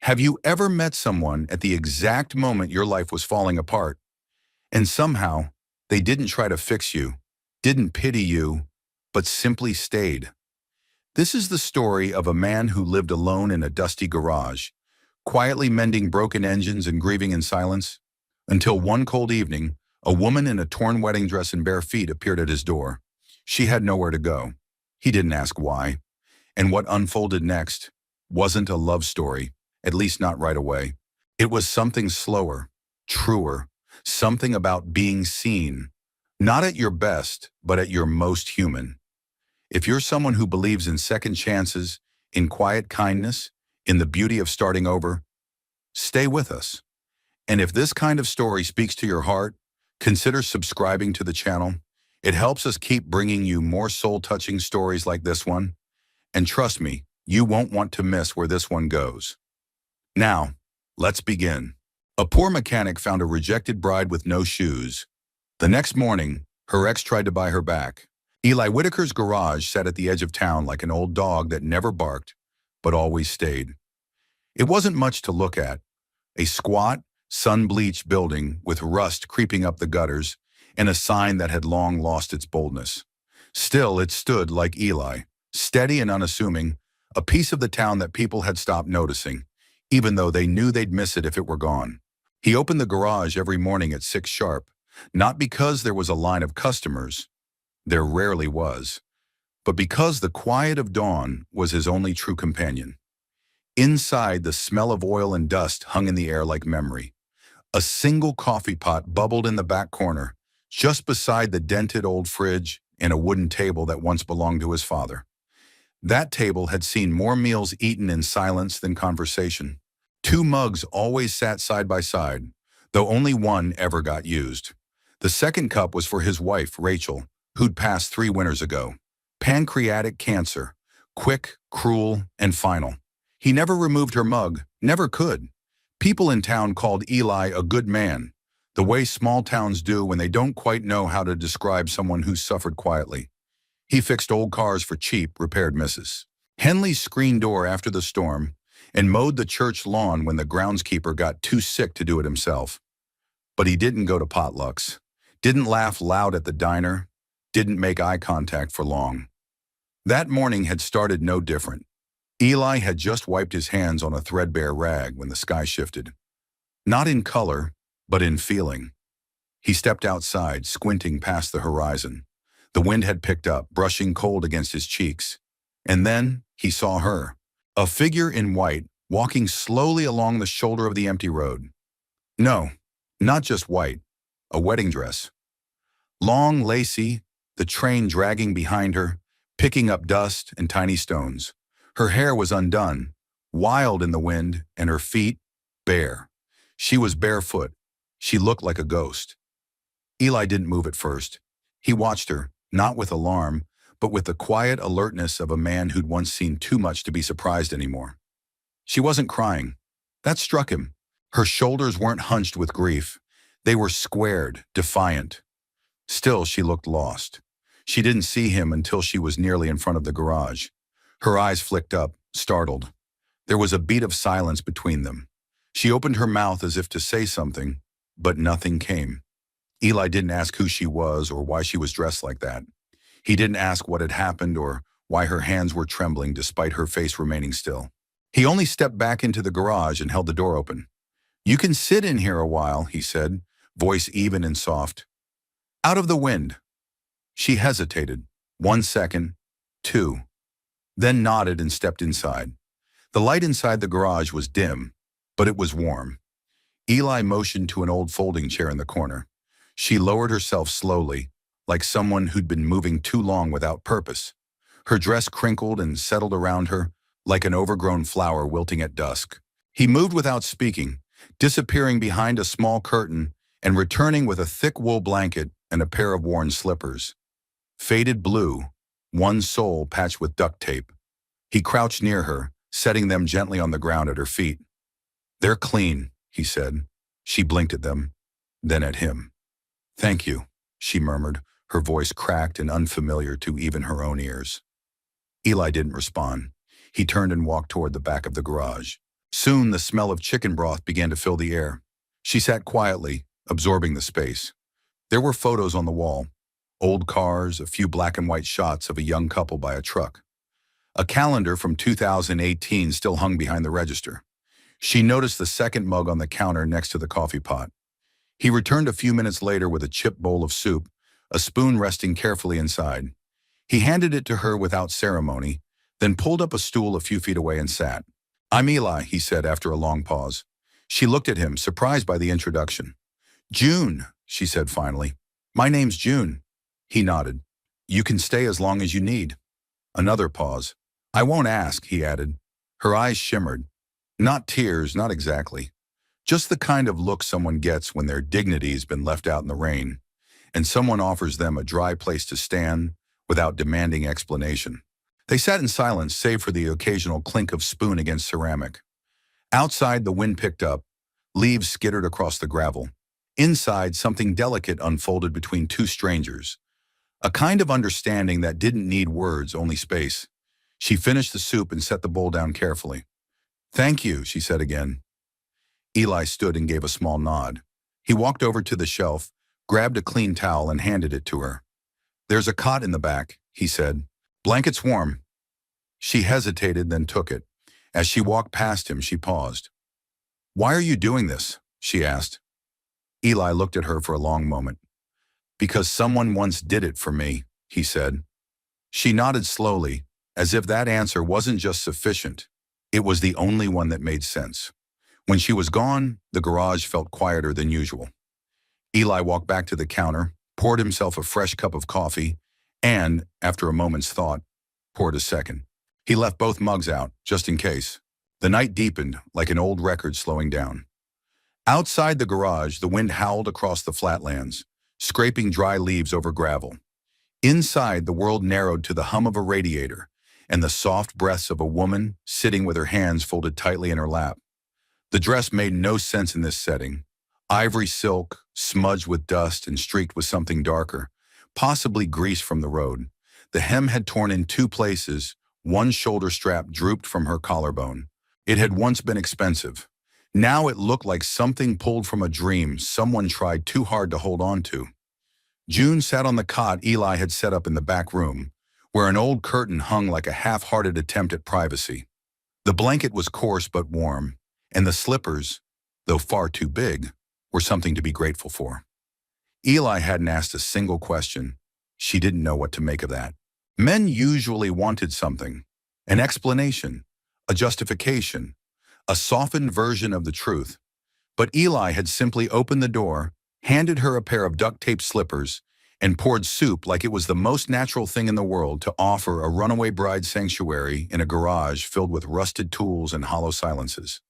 Have you ever met someone at the exact moment your life was falling apart, and somehow they didn't try to fix you, didn't pity you, but simply stayed? This is the story of a man who lived alone in a dusty garage, quietly mending broken engines and grieving in silence, until one cold evening, a woman in a torn wedding dress and bare feet appeared at his door. She had nowhere to go. He didn't ask why. And what unfolded next wasn't a love story, at least not right away. It was something slower, truer, something about being seen, not at your best, but at your most human. If you're someone who believes in second chances, in quiet kindness, in the beauty of starting over, stay with us. And if this kind of story speaks to your heart, consider subscribing to the channel. It helps us keep bringing you more soul-touching stories like this one. And trust me, you won't want to miss where this one goes. Now, let's begin. A poor mechanic found a rejected bride with no shoes. The next morning, her ex tried to buy her back. Eli Whitaker's garage sat at the edge of town like an old dog that never barked, but always stayed. It wasn't much to look at. A squat, sun-bleached building with rust creeping up the gutters and a sign that had long lost its boldness. Still, it stood like Eli, steady and unassuming, a piece of the town that people had stopped noticing, even though they knew they'd miss it if it were gone. He opened the garage every morning at 6 sharp, not because there was a line of customers, there rarely was, but because the quiet of dawn was his only true companion. Inside, the smell of oil and dust hung in the air like memory. A single coffee pot bubbled in the back corner, just beside the dented old fridge and a wooden table that once belonged to his father. That table had seen more meals eaten in silence than conversation. 2 mugs always sat side by side, though only one ever got used. The second cup was for his wife, Rachel, who'd passed 3 winters ago. Pancreatic cancer, quick, cruel, and final. He never removed her mug, never could. People in town called Eli a good man, the way small towns do when they don't quite know how to describe someone who's suffered quietly. He fixed old cars for cheap, repaired misses. Henley's screen door after the storm, and mowed the church lawn when the groundskeeper got too sick to do it himself. But he didn't go to potlucks, didn't laugh loud at the diner, didn't make eye contact for long. That morning had started no different. Eli had just wiped his hands on a threadbare rag when the sky shifted. Not in color, but in feeling. He stepped outside, squinting past the horizon. The wind had picked up, brushing cold against his cheeks. And then he saw her, a figure in white, walking slowly along the shoulder of the empty road. No, not just white, a wedding dress. Long, lacy, the train dragging behind her, picking up dust and tiny stones. Her hair was undone, wild in the wind, and her feet bare. She was barefoot. She looked like a ghost. Eli didn't move at first. He watched her, not with alarm, but with the quiet alertness of a man who'd once seen too much to be surprised anymore. She wasn't crying. That struck him. Her shoulders weren't hunched with grief. They were squared, defiant. Still, she looked lost. She didn't see him until she was nearly in front of the garage. Her eyes flicked up, startled. There was a beat of silence between them. She opened her mouth as if to say something, but nothing came. Eli didn't ask who she was or why she was dressed like that. He didn't ask what had happened or why her hands were trembling despite her face remaining still. He only stepped back into the garage and held the door open. "You can sit in here a while," he said, voice even and soft. "Out of the wind." She hesitated. 1 second, 2. Then nodded and stepped inside. The light inside the garage was dim, but it was warm. Eli motioned to an old folding chair in the corner. She lowered herself slowly, like someone who'd been moving too long without purpose. Her dress crinkled and settled around her, like an overgrown flower wilting at dusk. He moved without speaking, disappearing behind a small curtain and returning with a thick wool blanket and a pair of worn slippers. Faded blue, one sole patched with duct tape. He crouched near her, setting them gently on the ground at her feet. "They're clean," he said. She blinked at them, then at him. "Thank you," she murmured, her voice cracked and unfamiliar to even her own ears. Eli didn't respond. He turned and walked toward the back of the garage. Soon the smell of chicken broth began to fill the air. She sat quietly, absorbing the space. There were photos on the wall. Old cars, a few black and white shots of a young couple by a truck. A calendar from 2018 still hung behind the register. She noticed the second mug on the counter next to the coffee pot. He returned a few minutes later with a chipped bowl of soup, a spoon resting carefully inside. He handed it to her without ceremony, then pulled up a stool a few feet away and sat. "I'm Eli," he said after a long pause. She looked at him, surprised by the introduction. "June," she said finally. "My name's June." He nodded. "You can stay as long as you need." Another pause. "I won't ask," he added. Her eyes shimmered. Not tears, not exactly. Just the kind of look someone gets when their dignity's been left out in the rain, and someone offers them a dry place to stand without demanding explanation. They sat in silence, save for the occasional clink of spoon against ceramic. Outside, the wind picked up. Leaves skittered across the gravel. Inside, something delicate unfolded between two strangers. A kind of understanding that didn't need words, only space. She finished the soup and set the bowl down carefully. "Thank you," she said again. Eli stood and gave a small nod. He walked over to the shelf, grabbed a clean towel and handed it to her. "There's a cot in the back," he said. "Blanket's warm." She hesitated, then took it. As she walked past him, she paused. "Why are you doing this?" she asked. Eli looked at her for a long moment. "Because someone once did it for me," he said. She nodded slowly, as if that answer wasn't just sufficient. It was the only one that made sense. When she was gone, the garage felt quieter than usual. Eli walked back to the counter, poured himself a fresh cup of coffee, and, after a moment's thought, poured a second. He left both mugs out, just in case. The night deepened, like an old record slowing down. Outside the garage, the wind howled across the flatlands, scraping dry leaves over gravel. Inside, the world narrowed to the hum of a radiator and the soft breaths of a woman sitting with her hands folded tightly in her lap. The dress made no sense in this setting. Ivory silk, smudged with dust and streaked with something darker, possibly grease from the road. The hem had torn in two places, one shoulder strap drooped from her collarbone. It had once been expensive. Now it looked like something pulled from a dream someone tried too hard to hold on to. June sat on the cot Eli had set up in the back room, where an old curtain hung like a half-hearted attempt at privacy. The blanket was coarse but warm, and the slippers, though far too big, were something to be grateful for. Eli hadn't asked a single question. She didn't know what to make of that. Men usually wanted something, an explanation, a justification, a softened version of the truth. But Eli had simply opened the door, handed her a pair of duct-tape slippers, and poured soup like it was the most natural thing in the world to offer a runaway bride sanctuary in a garage filled with rusted tools and hollow silences.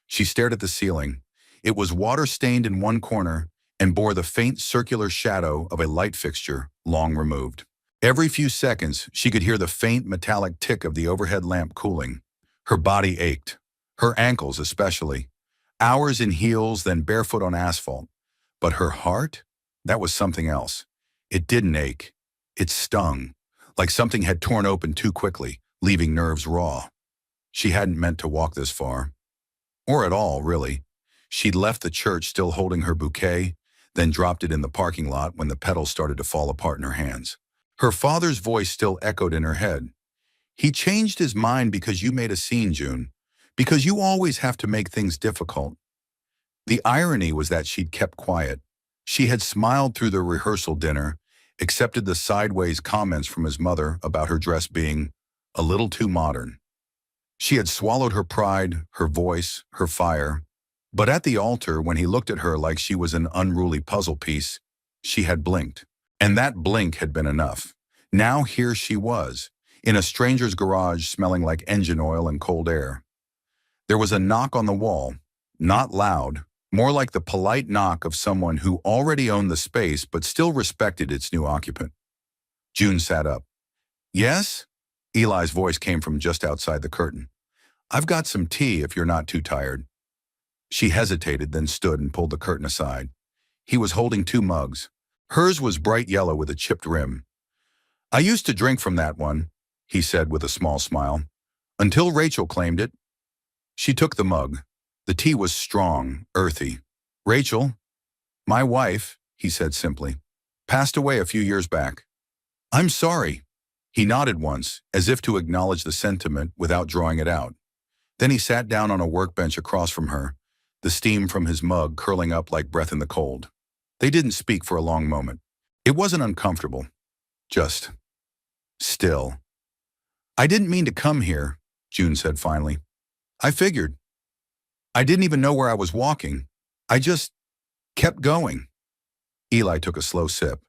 She stared at the ceiling. It was water-stained in one corner and bore the faint circular shadow of a light fixture long removed. Every few seconds, she could hear the faint metallic tick of the overhead lamp cooling. Her body ached, her ankles especially. Hours in heels, then barefoot on asphalt. But her heart? That was something else. It didn't ache. It stung, like something had torn open too quickly, leaving nerves raw. She hadn't meant to walk this far. Or at all, really. She'd left the church still holding her bouquet, then dropped it in the parking lot when the petals started to fall apart in her hands. Her father's voice still echoed in her head. "He changed his mind because you made a scene, June. Because you always have to make things difficult." The irony was that she'd kept quiet. She had smiled through the rehearsal dinner, accepted the sideways comments from his mother about her dress being a little too modern. She had swallowed her pride, her voice, her fire. But at the altar, when he looked at her like she was an unruly puzzle piece, she had blinked. And that blink had been enough. Now here she was, in a stranger's garage smelling like engine oil and cold air. There was a knock on the wall, not loud, more like the polite knock of someone who already owned the space but still respected its new occupant. June sat up. "Yes?" Eli's voice came from just outside the curtain. "I've got some tea if you're not too tired." She hesitated, then stood and pulled the curtain aside. He was holding two mugs. Hers was bright yellow with a chipped rim. "I used to drink from that one," he said with a small smile, "until Rachel claimed it." She took the mug. The tea was strong, earthy. "Rachel, my wife," he said simply, "passed away a few years back." "I'm sorry." He nodded once, as if to acknowledge the sentiment without drawing it out. Then he sat down on a workbench across from her, the steam from his mug curling up like breath in the cold. They didn't speak for a long moment. It wasn't uncomfortable, just still. "I didn't mean to come here," June said finally. "I figured. I didn't even know where I was walking. I just kept going." Eli took a slow sip.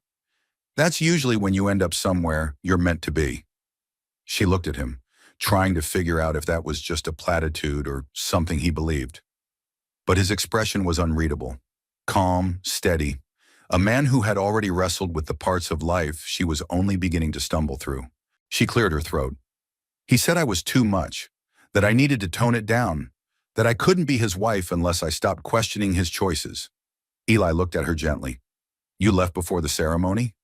"That's usually when you end up somewhere you're meant to be." She looked at him, trying to figure out if that was just a platitude or something he believed. But his expression was unreadable. Calm, steady. A man who had already wrestled with the parts of life she was only beginning to stumble through. She cleared her throat. "He said I was too much, that I needed to tone it down, that I couldn't be his wife unless I stopped questioning his choices." Eli looked at her gently. "You left before the ceremony?"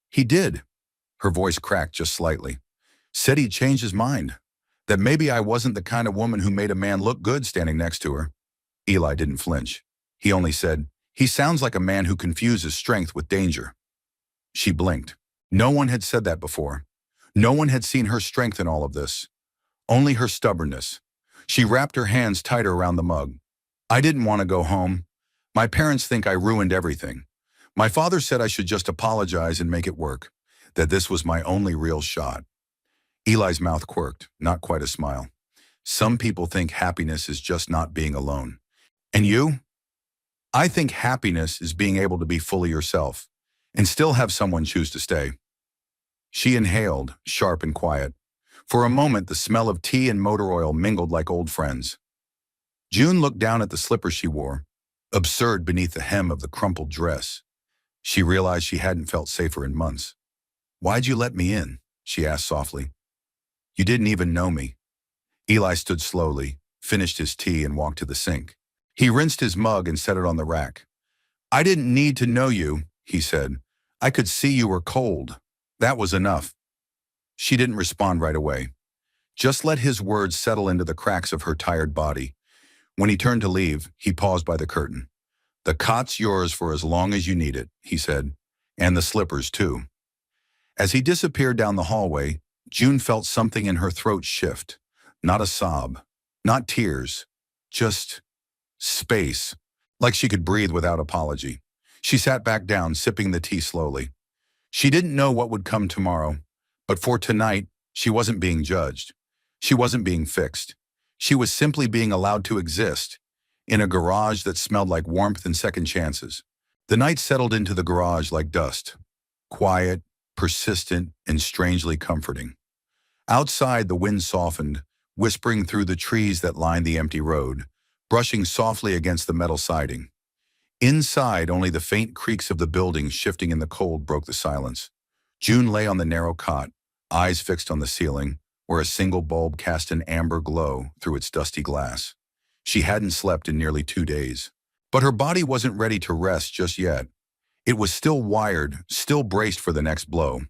"He did." Her voice cracked just slightly. "Said he'd changed his mind, that maybe I wasn't the kind of woman who made a man look good standing next to her." Eli didn't flinch. He only said, "He sounds like a man who confuses strength with danger." She blinked. No one had said that before. No one had seen her strength in all of this. Only her stubbornness. She wrapped her hands tighter around the mug. "I didn't want to go home. My parents think I ruined everything. My father said I should just apologize and make it work, that this was my only real shot." Eli's mouth quirked, not quite a smile. "Some people think happiness is just not being alone. And you?" "I think happiness is being able to be fully yourself and still have someone choose to stay." She inhaled, sharp and quiet. For a moment, the smell of tea and motor oil mingled like old friends. June looked down at the slippers she wore, absurd beneath the hem of the crumpled dress. She realized she hadn't felt safer in months. "Why'd you let me in?" she asked softly. "You didn't even know me." Eli stood slowly, finished his tea and walked to the sink. He rinsed his mug and set it on the rack. "I didn't need to know you," he said. "I could see you were cold. That was enough." She didn't respond right away. Just let his words settle into the cracks of her tired body. When he turned to leave, he paused by the curtain. "The cot's yours for as long as you need it," he said, "and the slippers too." As he disappeared down the hallway, June felt something in her throat shift. Not a sob, not tears, just space, like she could breathe without apology. She sat back down, sipping the tea slowly. She didn't know what would come tomorrow, but for tonight, she wasn't being judged. She wasn't being fixed. She was simply being allowed to exist, in a garage that smelled like warmth and second chances. The night settled into the garage like dust, quiet, persistent, and strangely comforting. Outside, the wind softened, whispering through the trees that lined the empty road, brushing softly against the metal siding. Inside, only the faint creaks of the buildings shifting in the cold broke the silence. June lay on the narrow cot, eyes fixed on the ceiling, where a single bulb cast an amber glow through its dusty glass. She hadn't slept in nearly 2 days. But her body wasn't ready to rest just yet. It was still wired, still braced for the next blow.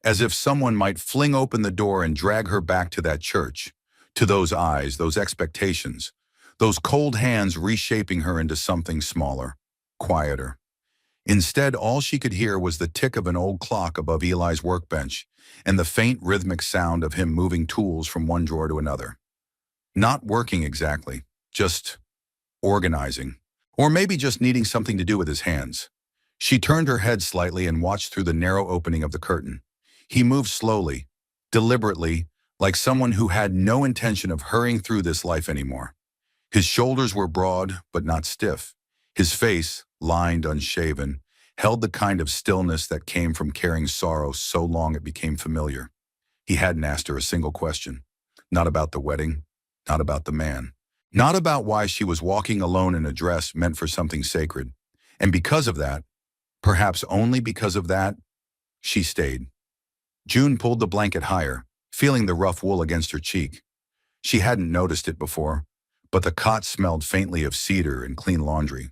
As if someone might fling open the door and drag her back to that church, to those eyes, those expectations, those cold hands reshaping her into something smaller, quieter. Instead, all she could hear was the tick of an old clock above Eli's workbench and the faint rhythmic sound of him moving tools from one drawer to another. Not working exactly, just organizing, or maybe just needing something to do with his hands. She turned her head slightly and watched through the narrow opening of the curtain. He moved slowly, deliberately, like someone who had no intention of hurrying through this life anymore. His shoulders were broad, but not stiff. His face, lined, unshaven, held the kind of stillness that came from carrying sorrow so long it became familiar. He hadn't asked her a single question. Not about the wedding, not about the man, not about why she was walking alone in a dress meant for something sacred. And because of that, perhaps only because of that, she stayed. June pulled the blanket higher, feeling the rough wool against her cheek. She hadn't noticed it before, but the cot smelled faintly of cedar and clean laundry.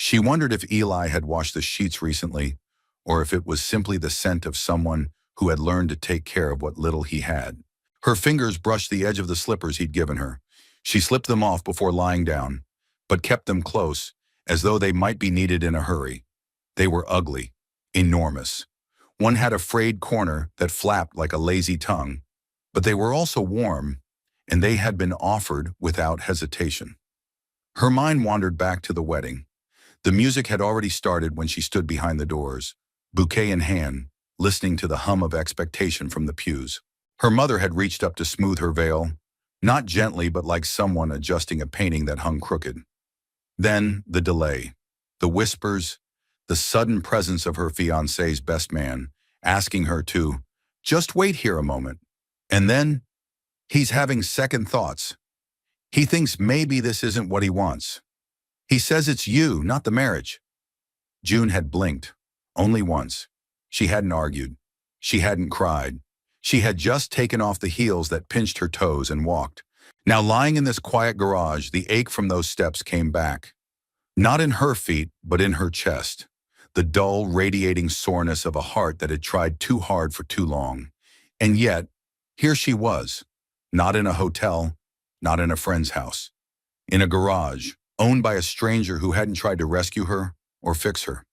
She wondered if Eli had washed the sheets recently, or if it was simply the scent of someone who had learned to take care of what little he had. Her fingers brushed the edge of the slippers he'd given her. She slipped them off before lying down, but kept them close, as though they might be needed in a hurry. They were ugly, enormous. One had a frayed corner that flapped like a lazy tongue, but they were also warm, and they had been offered without hesitation. Her mind wandered back to the wedding. The music had already started when she stood behind the doors, bouquet in hand, listening to the hum of expectation from the pews. Her mother had reached up to smooth her veil, not gently but like someone adjusting a painting that hung crooked. Then the delay, the whispers, the sudden presence of her fiancé's best man, asking her to just wait here a moment. And then he's having second thoughts. He thinks maybe this isn't what he wants. He says it's you, not the marriage. June had blinked, only once. She hadn't argued. She hadn't cried. She had just taken off the heels that pinched her toes and walked. Now lying in this quiet garage, the ache from those steps came back. Not in her feet, but in her chest. The dull, radiating soreness of a heart that had tried too hard for too long. And yet, here she was, not in a hotel, not in a friend's house, in a garage, owned by a stranger who hadn't tried to rescue her or fix her.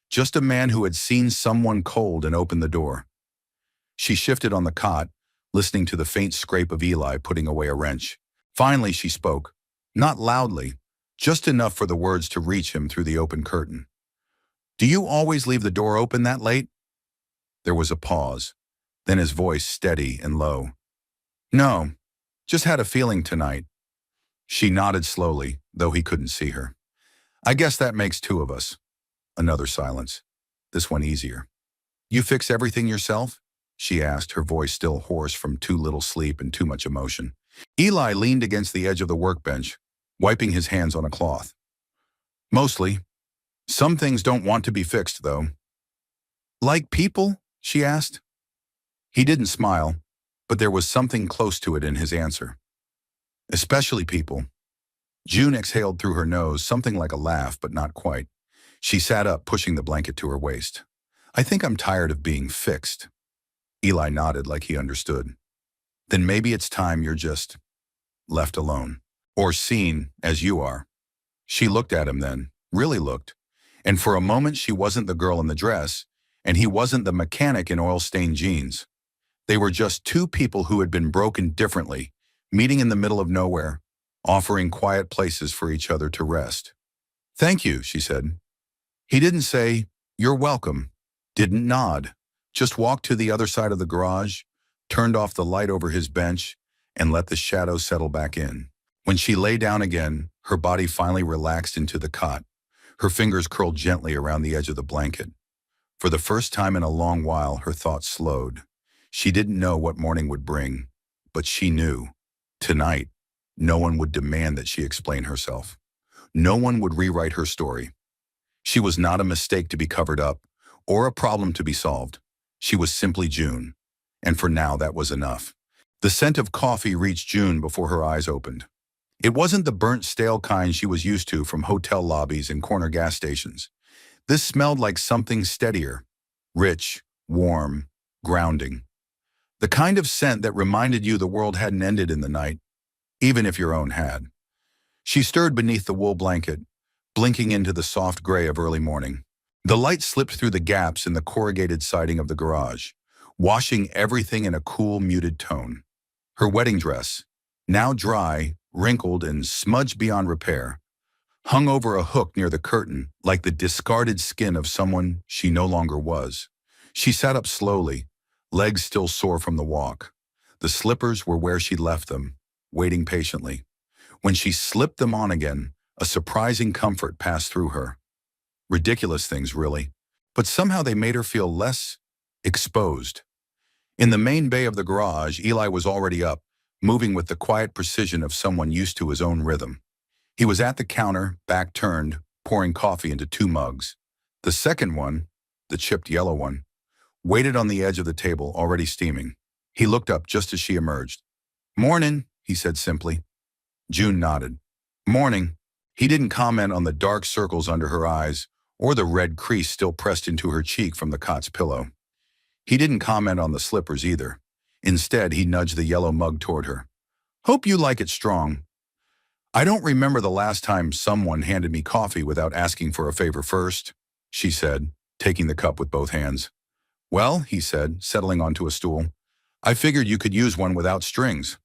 Just a man who had seen someone cold and opened the door. She shifted on the cot, listening to the faint scrape of Eli putting away a wrench. Finally she spoke, not loudly, just enough for the words to reach him through the open curtain. "Do you always leave the door open that late?" There was a pause, then his voice steady and low. "No, just had a feeling tonight." She nodded slowly, though he couldn't see her. "I guess that makes two of us." Another silence, this one easier. "You fix everything yourself?" she asked, her voice still hoarse from too little sleep and too much emotion. Eli leaned against the edge of the workbench, wiping his hands on a cloth. "Mostly. Some things don't want to be fixed, though." "Like people?" she asked. He didn't smile, but there was something close to it in his answer. "Especially people." June exhaled through her nose, something like a laugh, but not quite. She sat up, pushing the blanket to her waist. "I think I'm tired of being fixed." Eli nodded like he understood. "Then maybe it's time you're just left alone. Or seen as you are." She looked at him then, really looked. And for a moment she wasn't the girl in the dress, and he wasn't the mechanic in oil-stained jeans. They were just two people who had been broken differently, meeting in the middle of nowhere, offering quiet places for each other to rest. "Thank you," she said. He didn't say, "You're welcome," didn't nod, just walked to the other side of the garage, turned off the light over his bench, and let the shadows settle back in. When she lay down again, her body finally relaxed into the cot. Her fingers curled gently around the edge of the blanket. For the first time in a long while, her thoughts slowed. She didn't know what morning would bring, but she knew. Tonight, no one would demand that she explain herself. No one would rewrite her story. She was not a mistake to be covered up, or a problem to be solved. She was simply June, and for now that was enough. The scent of coffee reached June before her eyes opened. It wasn't the burnt, stale kind she was used to from hotel lobbies and corner gas stations. This smelled like something steadier, rich, warm, grounding. The kind of scent that reminded you the world hadn't ended in the night, even if your own had. She stirred beneath the wool blanket, blinking into the soft gray of early morning. The light slipped through the gaps in the corrugated siding of the garage, washing everything in a cool, muted tone. Her wedding dress, now dry, wrinkled, and smudged beyond repair, hung over a hook near the curtain like the discarded skin of someone she no longer was. She sat up slowly, legs still sore from the walk. The slippers were where she'd left them, waiting patiently. When she slipped them on again, a surprising comfort passed through her. Ridiculous things, really, but somehow they made her feel less exposed. In the main bay of the garage, Eli was already up, moving with the quiet precision of someone used to his own rhythm. He was at the counter, back turned, pouring coffee into 2 mugs. The second one, the chipped yellow one, waited on the edge of the table, already steaming. He looked up just as she emerged. "Morning," he said simply. June nodded. "Morning." He didn't comment on the dark circles under her eyes or the red crease still pressed into her cheek from the cot's pillow. He didn't comment on the slippers either. Instead, he nudged the yellow mug toward her. "Hope you like it strong. I don't remember the last time someone handed me coffee without asking for a favor first, she said, taking the cup with both hands. Well, he said, settling onto a stool, I figured you could use one without strings.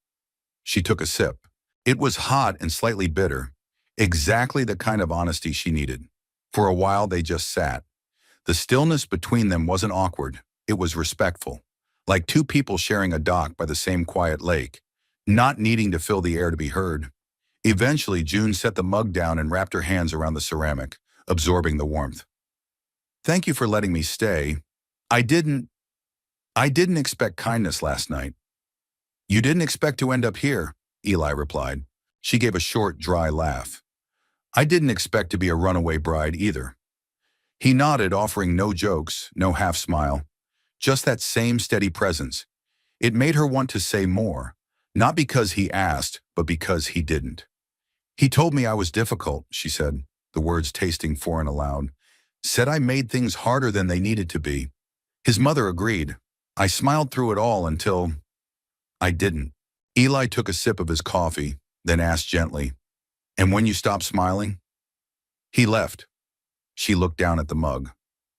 She took a sip. It was hot and slightly bitter, exactly the kind of honesty she needed. For a while, they just sat. The stillness between them wasn't awkward. It was respectful, like two people sharing a dock by the same quiet lake, not needing to fill the air to be heard. Eventually, June set the mug down and wrapped her hands around the ceramic, absorbing the warmth. Thank you for letting me stay. I didn't expect kindness last night. You didn't expect to end up here, Eli replied. She gave a short, dry laugh. I didn't expect to be a runaway bride either. He nodded, offering no jokes, no half smile, just that same steady presence. It made her want to say more, not because he asked, but because he didn't. He told me I was difficult, she said, the words tasting foreign aloud. Said I made things harder than they needed to be. His mother agreed. I smiled through it all until I didn't. Eli took a sip of his coffee, then asked gently, and when you stopped smiling? He left. She looked down at the mug,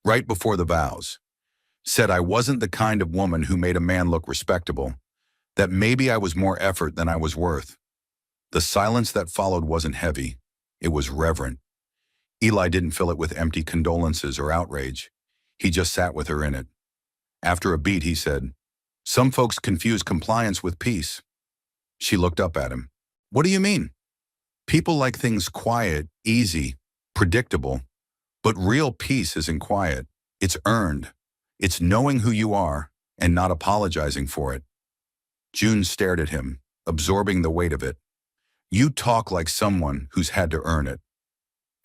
right before the vows. Said I wasn't the kind of woman who made a man look respectable, that maybe I was more effort than I was worth. The silence that followed wasn't heavy. It was reverent. Eli didn't fill it with empty condolences or outrage. He just sat with her in it. After a beat, he said, some folks confuse compliance with peace. She looked up at him. What do you mean? People like things quiet, easy, predictable. But real peace isn't quiet. It's earned. It's knowing who you are and not apologizing for it. June stared at him, absorbing the weight of it. You talk like someone who's had to earn it.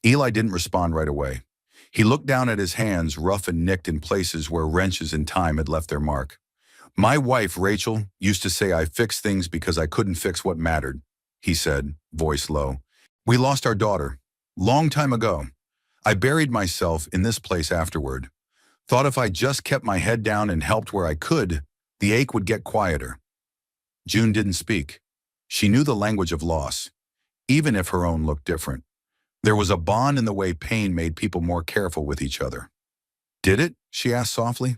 Eli didn't respond right away. He looked down at his hands, rough and nicked in places where wrenches in time had left their mark. My wife, Rachel, used to say I fixed things because I couldn't fix what mattered, he said, voice low. We lost our daughter. Long time ago. I buried myself in this place afterward. Thought if I just kept my head down and helped where I could, the ache would get quieter. June didn't speak. She knew the language of loss, even if her own looked different. There was a bond in the way pain made people more careful with each other. Did it? She asked softly.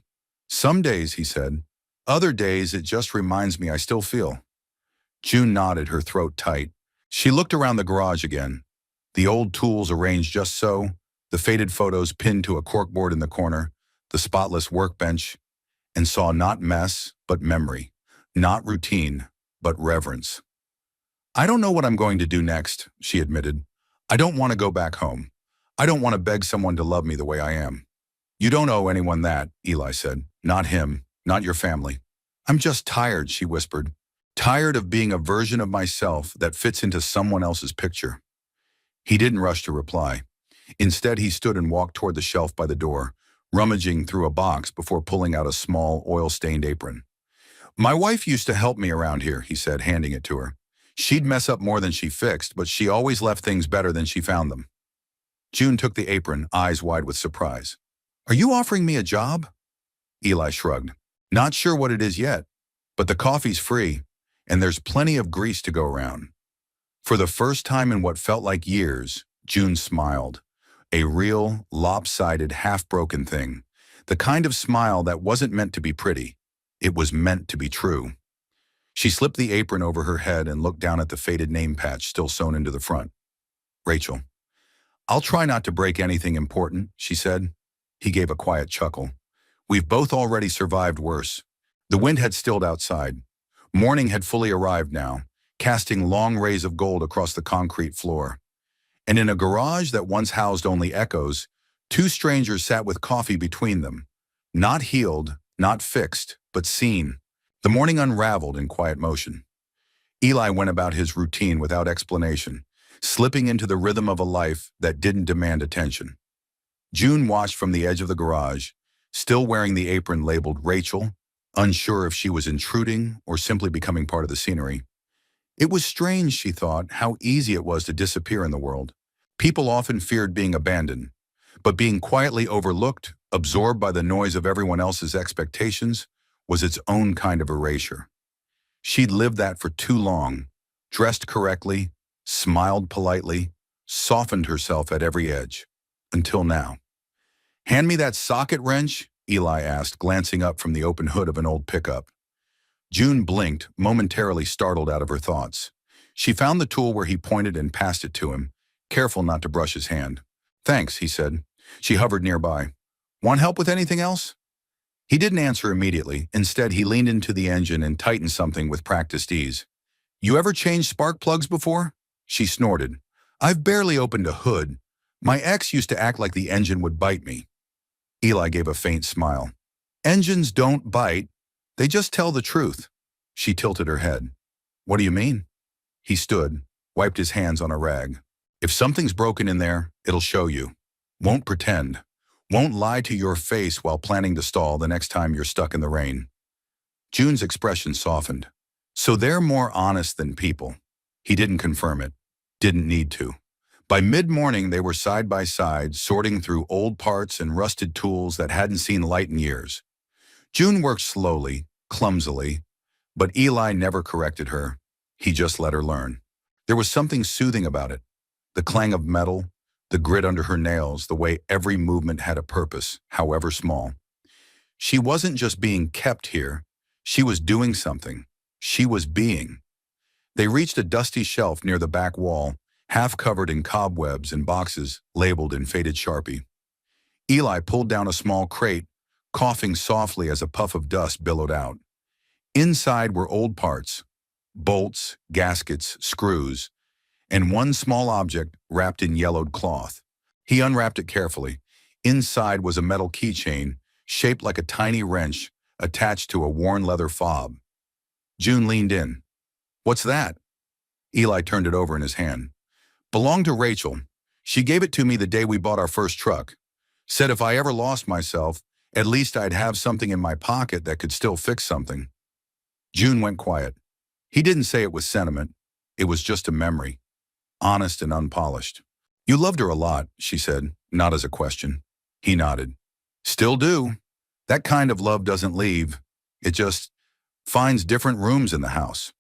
Some days, he said. Other days, it just reminds me I still feel. June nodded, her throat tight. She looked around the garage again. The old tools arranged just so, the faded photos pinned to a corkboard in the corner, the spotless workbench, and saw not mess, but memory, not routine, but reverence. I don't know what I'm going to do next, she admitted. I don't want to go back home. I don't want to beg someone to love me the way I am. You don't owe anyone that, Eli said. Not him, not your family. I'm just tired, she whispered. Tired of being a version of myself that fits into someone else's picture. He didn't rush to reply. Instead, he stood and walked toward the shelf by the door, rummaging through a box before pulling out a small, oil-stained apron. My wife used to help me around here, he said, handing it to her. She'd mess up more than she fixed, but she always left things better than she found them. June took the apron, eyes wide with surprise. Are you offering me a job? Eli shrugged. Not sure what it is yet, but the coffee's free, and there's plenty of grease to go around. For the first time in what felt like years, June smiled. A real, lopsided, half-broken thing. The kind of smile that wasn't meant to be pretty. It was meant to be true. She slipped the apron over her head and looked down at the faded name patch still sewn into the front. Rachel. I'll try not to break anything important, she said. He gave a quiet chuckle. We've both already survived worse. The wind had stilled outside. Morning had fully arrived now, casting long rays of gold across the concrete floor. And in a garage that once housed only echoes, two strangers sat with coffee between them. Not healed, not fixed, but seen. The morning unraveled in quiet motion. Eli went about his routine without explanation, slipping into the rhythm of a life that didn't demand attention. June watched from the edge of the garage, still wearing the apron labeled Rachel, unsure if she was intruding or simply becoming part of the scenery. It was strange, she thought, how easy it was to disappear in the world. People often feared being abandoned, but being quietly overlooked, absorbed by the noise of everyone else's expectations, was its own kind of erasure. She'd lived that for too long, dressed correctly, smiled politely, softened herself at every edge. Until now. Hand me that socket wrench, Eli asked, glancing up from the open hood of an old pickup. June blinked, momentarily startled out of her thoughts. She found the tool where he pointed and passed it to him, careful not to brush his hand. Thanks, he said. She hovered nearby. Want help with anything else? He didn't answer immediately. Instead, he leaned into the engine and tightened something with practiced ease. You ever changed spark plugs before? She snorted. I've barely opened a hood. My ex used to act like the engine would bite me. Eli gave a faint smile. Engines don't bite. They just tell the truth. She tilted her head. What do you mean? He stood, wiped his hands on a rag. If something's broken in there, it'll show you. Won't pretend. Won't lie to your face while planning to stall the next time you're stuck in the rain. June's expression softened. So they're more honest than people. He didn't confirm it. Didn't need to. By mid-morning, they were side by side, sorting through old parts and rusted tools that hadn't seen light in years. June worked slowly, clumsily, but Eli never corrected her. He just let her learn. There was something soothing about it. The clang of metal, the grit under her nails, the way every movement had a purpose, however small. She wasn't just being kept here. She was doing something. She was being. They reached a dusty shelf near the back wall, half covered in cobwebs and boxes labeled in faded Sharpie. Eli pulled down a small crate, coughing softly as a puff of dust billowed out. Inside were old parts, bolts, gaskets, screws, and one small object wrapped in yellowed cloth. He unwrapped it carefully. Inside was a metal keychain, shaped like a tiny wrench, attached to a worn leather fob. June leaned in. What's that? Eli turned it over in his hand. Belonged to Rachel. She gave it to me the day we bought our first truck. Said if I ever lost myself, at least I'd have something in my pocket that could still fix something. June went quiet. He didn't say it with sentiment. It was just a memory. Honest and unpolished. You loved her a lot, she said, not as a question. He nodded. Still do. That kind of love doesn't leave. It just finds different rooms in the house.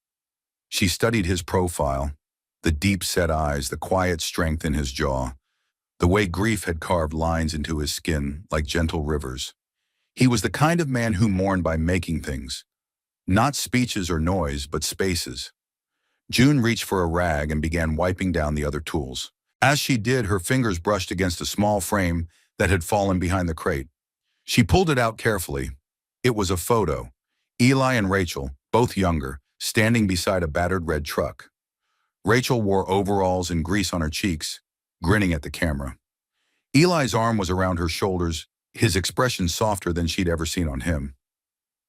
She studied his profile, the deep-set eyes, the quiet strength in his jaw, the way grief had carved lines into his skin like gentle rivers. He was the kind of man who mourned by making things. Not speeches or noise, but spaces. June reached for a rag and began wiping down the other tools. As she did, her fingers brushed against a small frame that had fallen behind the crate. She pulled it out carefully. It was a photo. Eli and Rachel, both younger, standing beside a battered red truck. Rachel wore overalls and grease on her cheeks, grinning at the camera. Eli's arm was around her shoulders, his expression softer than she'd ever seen on him.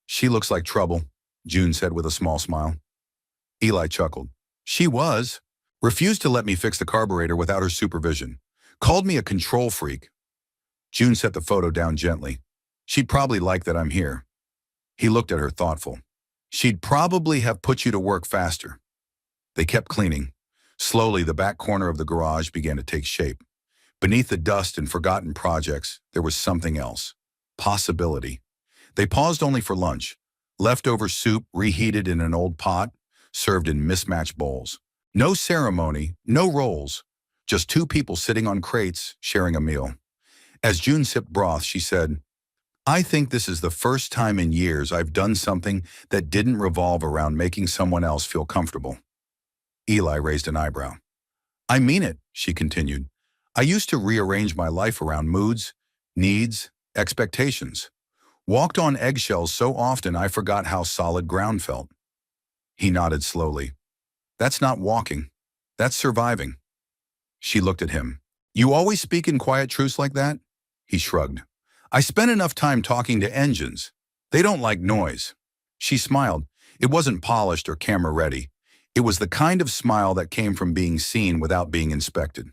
She looks like trouble, June said with a small smile. Eli chuckled. She was. Refused to let me fix the carburetor without her supervision. Called me a control freak. June set the photo down gently. She'd probably like that I'm here. He looked at her thoughtful. She'd probably have put you to work faster. They kept cleaning. Slowly, the back corner of the garage began to take shape. Beneath the dust and forgotten projects, there was something else. Possibility. They paused only for lunch. Leftover soup reheated in an old pot, served in mismatched bowls. No ceremony, no roles. Just two people sitting on crates, sharing a meal. As June sipped broth, she said, I think this is the first time in years I've done something that didn't revolve around making someone else feel comfortable. Eli raised an eyebrow. I mean it, she continued. I used to rearrange my life around moods, needs, expectations. Walked on eggshells so often I forgot how solid ground felt. He nodded slowly. That's not walking. That's surviving. She looked at him. You always speak in quiet truths like that? He shrugged. I spent enough time talking to engines. They don't like noise. She smiled. It wasn't polished or camera ready. It was the kind of smile that came from being seen without being inspected.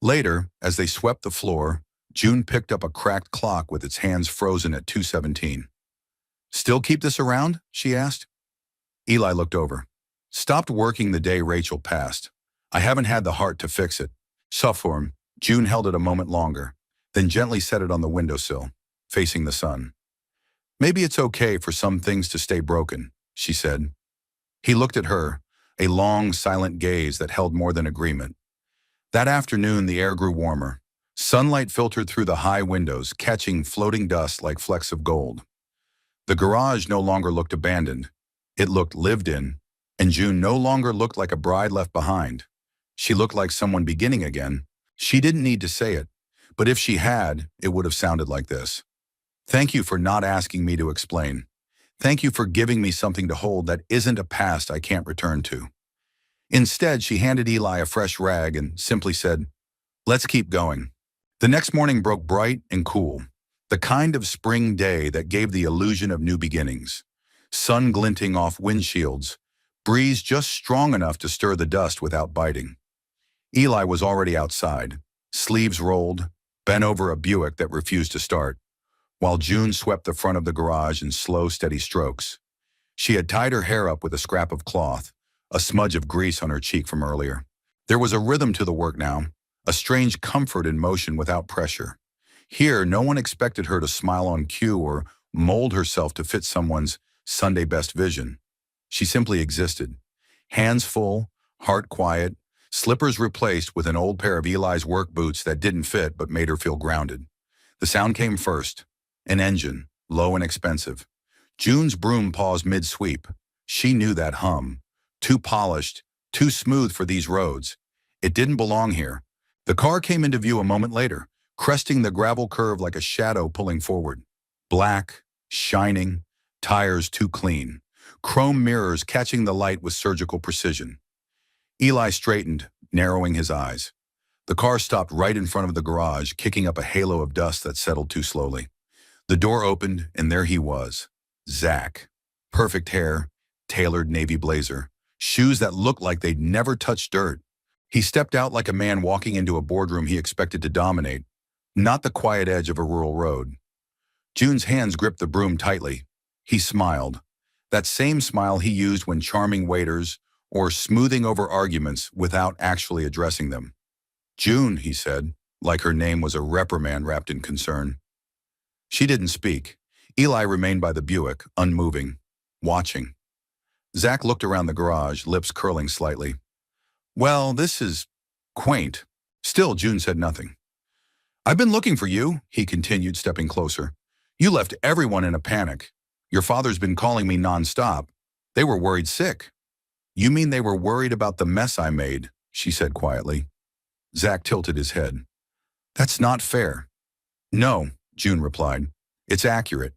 Later, as they swept the floor, June picked up a cracked clock with its hands frozen at 2:17. Still keep this around? She asked. Eli looked over. Stopped working the day Rachel passed. I haven't had the heart to fix it. Sufform. June held it a moment longer, then gently set it on the windowsill, facing the sun. Maybe it's okay for some things to stay broken, she said. He looked at her, a long, silent gaze that held more than agreement. That afternoon, the air grew warmer. Sunlight filtered through the high windows, catching floating dust like flecks of gold. The garage no longer looked abandoned. It looked lived in, and June no longer looked like a bride left behind. She looked like someone beginning again. She didn't need to say it, but if she had, it would have sounded like this. Thank you for not asking me to explain. Thank you for giving me something to hold that isn't a past I can't return to. Instead, she handed Eli a fresh rag and simply said, "Let's keep going." The next morning broke bright and cool, the kind of spring day that gave the illusion of new beginnings. Sun glinting off windshields, breeze just strong enough to stir the dust without biting. Eli was already outside, sleeves rolled, bent over a Buick that refused to start, while June swept the front of the garage in slow, steady strokes. She had tied her hair up with a scrap of cloth, a smudge of grease on her cheek from earlier. There was a rhythm to the work now, a strange comfort in motion without pressure. Here, no one expected her to smile on cue or mold herself to fit someone's Sunday best vision. She simply existed. Hands full, heart quiet, slippers replaced with an old pair of Eli's work boots that didn't fit but made her feel grounded. The sound came first, an engine, low and expensive. June's broom paused mid-sweep. She knew that hum. Too polished, too smooth for these roads. It didn't belong here. The car came into view a moment later, cresting the gravel curve like a shadow pulling forward. Black, shining, tires too clean, chrome mirrors catching the light with surgical precision. Eli straightened, narrowing his eyes. The car stopped right in front of the garage, kicking up a halo of dust that settled too slowly. The door opened, and there he was, Zach. Perfect hair, tailored navy blazer, shoes that looked like they'd never touched dirt. He stepped out like a man walking into a boardroom he expected to dominate, not the quiet edge of a rural road. June's hands gripped the broom tightly. He smiled, that same smile he used when charming waiters or smoothing over arguments without actually addressing them. "June," he said, like her name was a reprimand wrapped in concern. She didn't speak. Eli remained by the Buick, unmoving, watching. Zach looked around the garage, lips curling slightly. "Well, this is quaint." Still, June said nothing. "I've been looking for you," he continued, stepping closer. "You left everyone in a panic. Your father's been calling me nonstop. They were worried sick." "You mean they were worried about the mess I made?" she said quietly. Zach tilted his head. "That's not fair." "No," June replied. "It's accurate."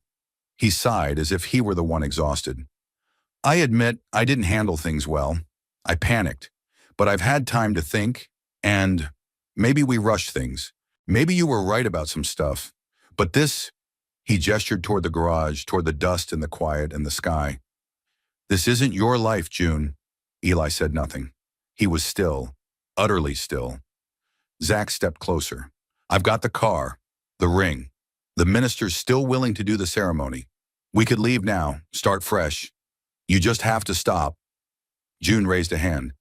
He sighed as if he were the one exhausted. "I admit I didn't handle things well. I panicked. But I've had time to think, and maybe we rushed things. Maybe you were right about some stuff. But this," he gestured toward the garage, toward the dust and the quiet and the sky. "This isn't your life, June." Eli said nothing. He was still, utterly still. Zach stepped closer. "I've got the car, the ring. The minister's still willing to do the ceremony. We could leave now, start fresh. You just have to stop." June raised a hand.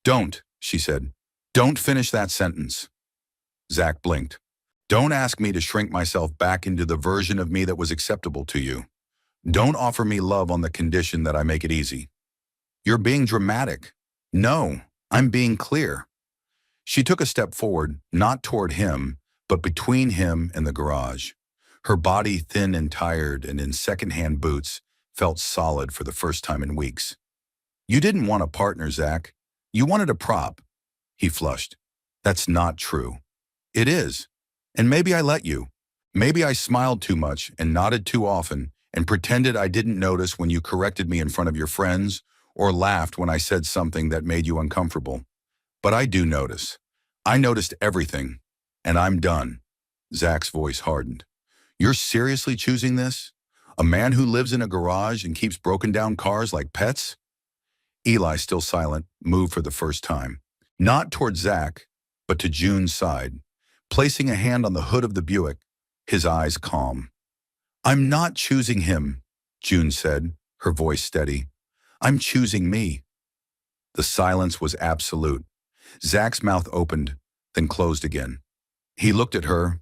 "Don't," she said. "Don't finish that sentence." Zach blinked. "Don't ask me to shrink myself back into the version of me that was acceptable to you. Don't offer me love on the condition that I make it easy." "You're being dramatic." "No, I'm being clear." She took a step forward, not toward him, but between him and the garage. Her body, thin and tired and in second-hand boots, felt solid for the first time in weeks. "You didn't want a partner, Zach. You wanted a prop." He flushed. "That's not true." "It is. And maybe I let you. Maybe I smiled too much and nodded too often and pretended I didn't notice when you corrected me in front of your friends or laughed when I said something that made you uncomfortable. But I do notice. I noticed everything, and I'm done." Zach's voice hardened. "You're seriously choosing this? A man who lives in a garage and keeps broken-down cars like pets?" Eli, still silent, moved for the first time. Not toward Zach, but to June's side, placing a hand on the hood of the Buick, his eyes calm. "I'm not choosing him," June said, her voice steady. "I'm choosing me." The silence was absolute. Zach's mouth opened, then closed again. He looked at her,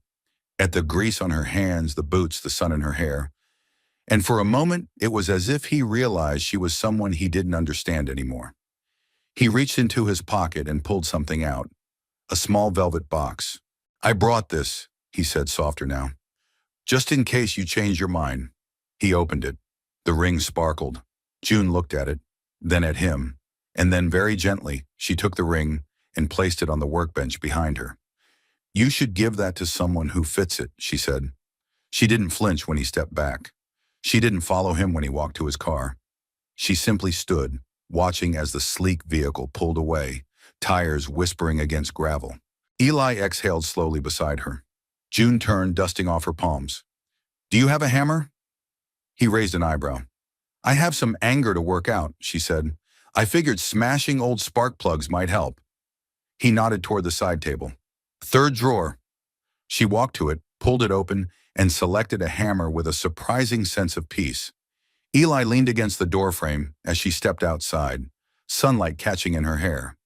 at the grease on her hands, the boots, the sun in her hair. And for a moment, it was as if he realized she was someone he didn't understand anymore. He reached into his pocket and pulled something out, a small velvet box. "I brought this," he said softer now. "Just in case you change your mind." He opened it. The ring sparkled. June looked at it, then at him, and then very gently, she took the ring and placed it on the workbench behind her. "You should give that to someone who fits it," she said. She didn't flinch when he stepped back. She didn't follow him when he walked to his car. She simply stood, watching as the sleek vehicle pulled away, tires whispering against gravel. Eli exhaled slowly beside her. June turned, dusting off her palms. "Do you have a hammer?" He raised an eyebrow. "I have some anger to work out," she said. "I figured smashing old spark plugs might help." He nodded toward the side table. "Third drawer." She walked to it, pulled it open, and selected a hammer with a surprising sense of peace. Eli leaned against the doorframe as she stepped outside, sunlight catching in her hair.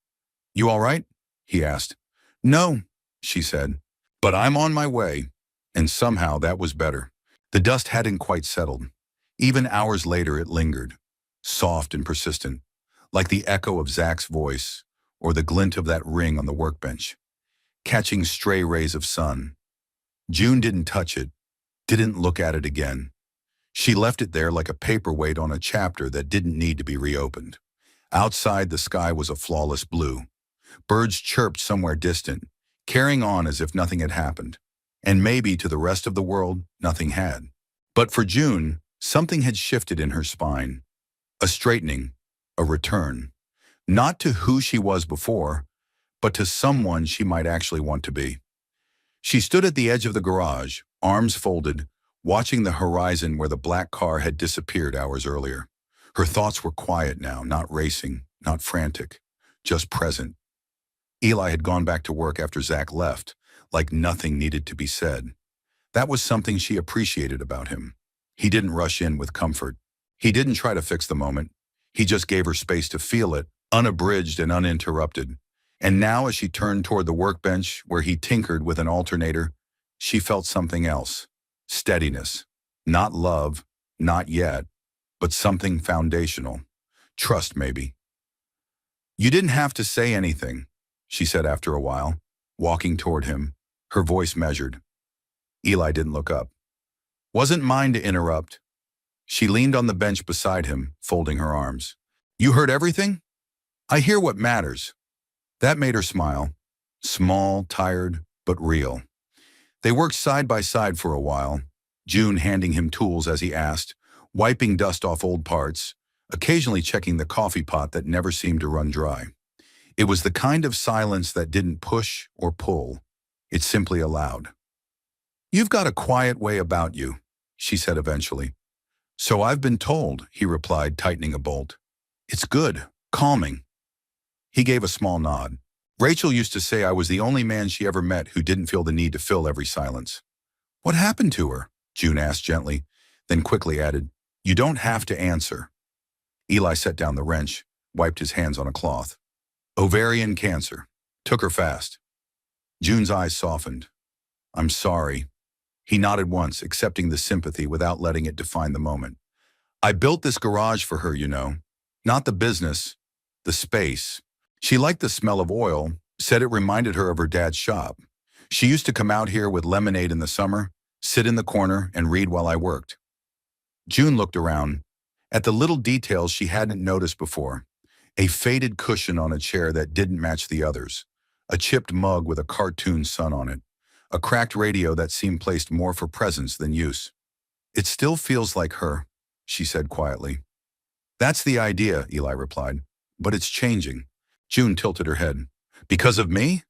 "You all right?" he asked. "No," she said, "but I'm on my way." And somehow that was better. The dust hadn't quite settled. Even hours later it lingered, soft and persistent, like the echo of Zach's voice or the glint of that ring on the workbench, catching stray rays of sun. June didn't touch it, didn't look at it again. She left it there like a paperweight on a chapter that didn't need to be reopened. Outside, the sky was a flawless blue. Birds chirped somewhere distant, carrying on as if nothing had happened. And maybe to the rest of the world, nothing had. But for June, something had shifted in her spine. A straightening, a return. Not to who she was before, but to someone she might actually want to be. She stood at the edge of the garage, arms folded, watching the horizon where the black car had disappeared hours earlier. Her thoughts were quiet now, not racing, not frantic, just present. Eli had gone back to work after Zach left, like nothing needed to be said. That was something she appreciated about him. He didn't rush in with comfort. He didn't try to fix the moment. He just gave her space to feel it, unabridged and uninterrupted. And now as she turned toward the workbench where he tinkered with an alternator, she felt something else. Steadiness. Not love, not yet, but something foundational. Trust, maybe. "You didn't have to say anything," she said after a while, walking toward him, her voice measured. Eli didn't look up. "Wasn't mine to interrupt." She leaned on the bench beside him, folding her arms. "You heard everything?" "I hear what matters." That made her smile. Small, tired, but real. They worked side by side for a while, June handing him tools as he asked, wiping dust off old parts, occasionally checking the coffee pot that never seemed to run dry. It was the kind of silence that didn't push or pull. It simply allowed. "You've got a quiet way about you," she said eventually. "So I've been told," he replied, tightening a bolt. "It's good, calming." He gave a small nod. "Rachel used to say I was the only man she ever met who didn't feel the need to fill every silence." "What happened to her?" June asked gently, then quickly added, "You don't have to answer." Eli set down the wrench, wiped his hands on a cloth. "Ovarian cancer. Took her fast." June's eyes softened. "I'm sorry." He nodded once, accepting the sympathy without letting it define the moment. "I built this garage for her, you know. Not the business, the space. She liked the smell of oil, said it reminded her of her dad's shop. She used to come out here with lemonade in the summer, sit in the corner, and read while I worked." June looked around, at the little details she hadn't noticed before. A faded cushion on a chair that didn't match the others, a chipped mug with a cartoon sun on it, a cracked radio that seemed placed more for presence than use. "It still feels like her," she said quietly. "That's the idea," Eli replied. "But it's changing." June tilted her head. "Because of me?"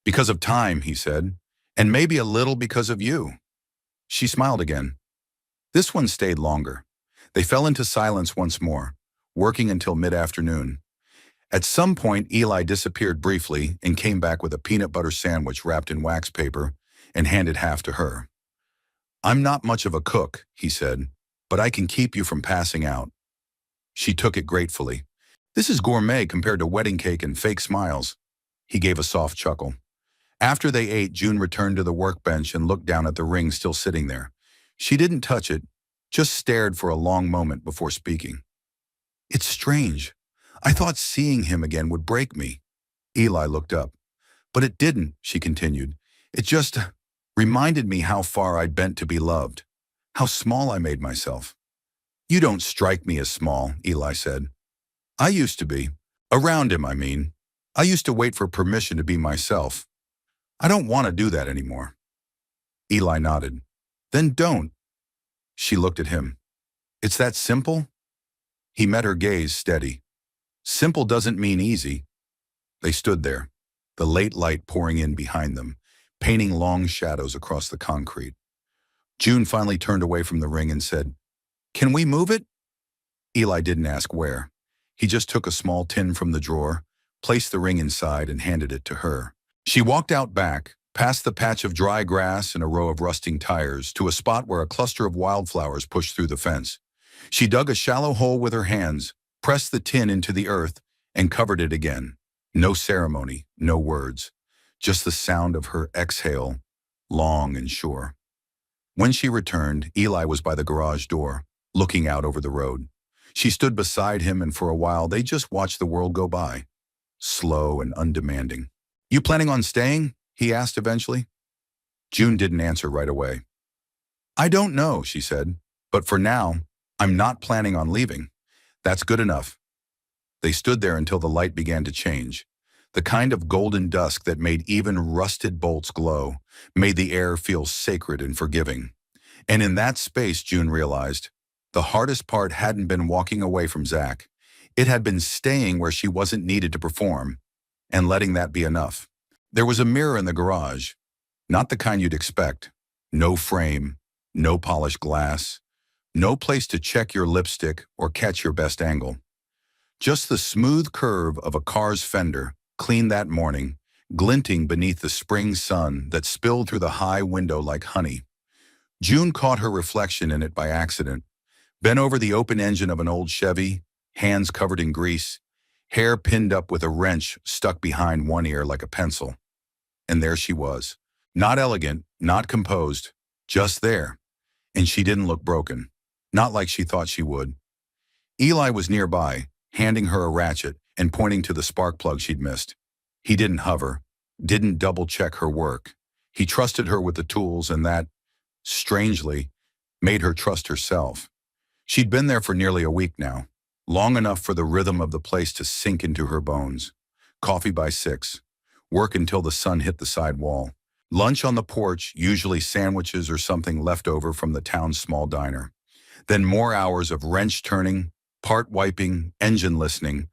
"Because of time," he said. "And maybe a little because of you." She smiled again. This one stayed longer. They fell into silence once more, working until mid-afternoon. At some point, Eli disappeared briefly and came back with a peanut butter sandwich wrapped in wax paper and handed half to her. "I'm not much of a cook," he said, "but I can keep you from passing out." She took it gratefully. "This is gourmet compared to wedding cake and fake smiles." He gave a soft chuckle. After they ate, June returned to the workbench and looked down at the ring still sitting there. She didn't touch it, just stared for a long moment before speaking. "It's strange. I thought seeing him again would break me. Eli looked up. But it didn't, she continued. It just reminded me how far I'd bent to be loved, how small I made myself. You don't strike me as small, Eli said. I used to be. Around him, I mean. I used to wait for permission to be myself. I don't want to do that anymore. Eli nodded. Then don't. She looked at him. It's that simple? He met her gaze steady. Simple doesn't mean easy. They stood there, the late light pouring in behind them, painting long shadows across the concrete. June finally turned away from the ring and said, Can we move it? Eli didn't ask where. He just took a small tin from the drawer, placed the ring inside, and handed it to her. She walked out back, past the patch of dry grass and a row of rusting tires, to a spot where a cluster of wildflowers pushed through the fence. She dug a shallow hole with her hands, pressed the tin into the earth, and covered it again. No ceremony, no words, just the sound of her exhale, long and sure. When she returned, Eli was by the garage door, looking out over the road. She stood beside him, and for a while they just watched the world go by, slow and undemanding. You planning on staying? He asked eventually. June didn't answer right away. I don't know, she said, but for now, I'm not planning on leaving. That's good enough. They stood there until the light began to change. The kind of golden dusk that made even rusted bolts glow, made the air feel sacred and forgiving. And in that space, June realized, the hardest part hadn't been walking away from Zach. It had been staying where she wasn't needed to perform, and letting that be enough. There was a mirror in the garage, not the kind you'd expect. No frame, no polished glass, no place to check your lipstick or catch your best angle. Just the smooth curve of a car's fender, clean that morning, glinting beneath the spring sun that spilled through the high window like honey. June caught her reflection in it by accident, bent over the open engine of an old Chevy, hands covered in grease, hair pinned up with a wrench stuck behind one ear like a pencil. And there she was, not elegant, not composed, just there. And she didn't look broken, not like she thought she would. Eli was nearby, handing her a ratchet and pointing to the spark plug she'd missed. He didn't hover, didn't double-check her work. He trusted her with the tools, and that, strangely, made her trust herself. She'd been there for nearly a week now, long enough for the rhythm of the place to sink into her bones. Coffee by 6, work until the sun hit the side wall. Lunch on the porch, usually sandwiches or something left over from the town's small diner. Then more hours of wrench turning, part wiping, engine listening.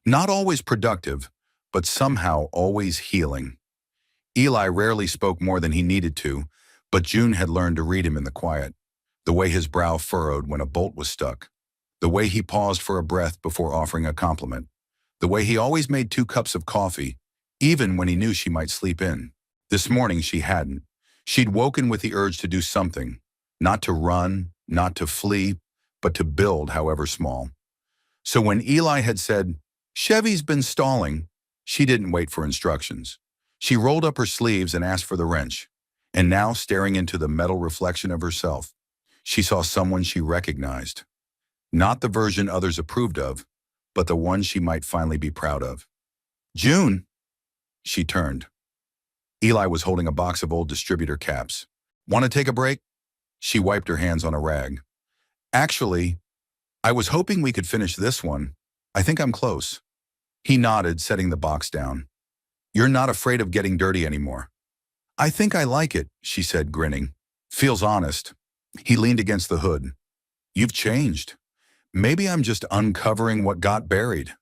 Not always productive, but somehow always healing. Eli rarely spoke more than he needed to, but June had learned to read him in the quiet. The way his brow furrowed when a bolt was stuck. The way he paused for a breath before offering a compliment. The way he always made 2 cups of coffee, even when he knew she might sleep in. This morning she hadn't. She'd woken with the urge to do something. Not to run, not to flee, but to build, however small. So when Eli had said, Chevy's been stalling, she didn't wait for instructions. She rolled up her sleeves and asked for the wrench. And now, staring into the metal reflection of herself, she saw someone she recognized. Not the version others approved of, but the one she might finally be proud of. June! She turned. Eli was holding a box of old distributor caps. Want to take a break? She wiped her hands on a rag. Actually, I was hoping we could finish this one. I think I'm close. He nodded, setting the box down. You're not afraid of getting dirty anymore. I think I like it, she said, grinning. Feels honest. He leaned against the hood. You've changed. Maybe I'm just uncovering what got buried.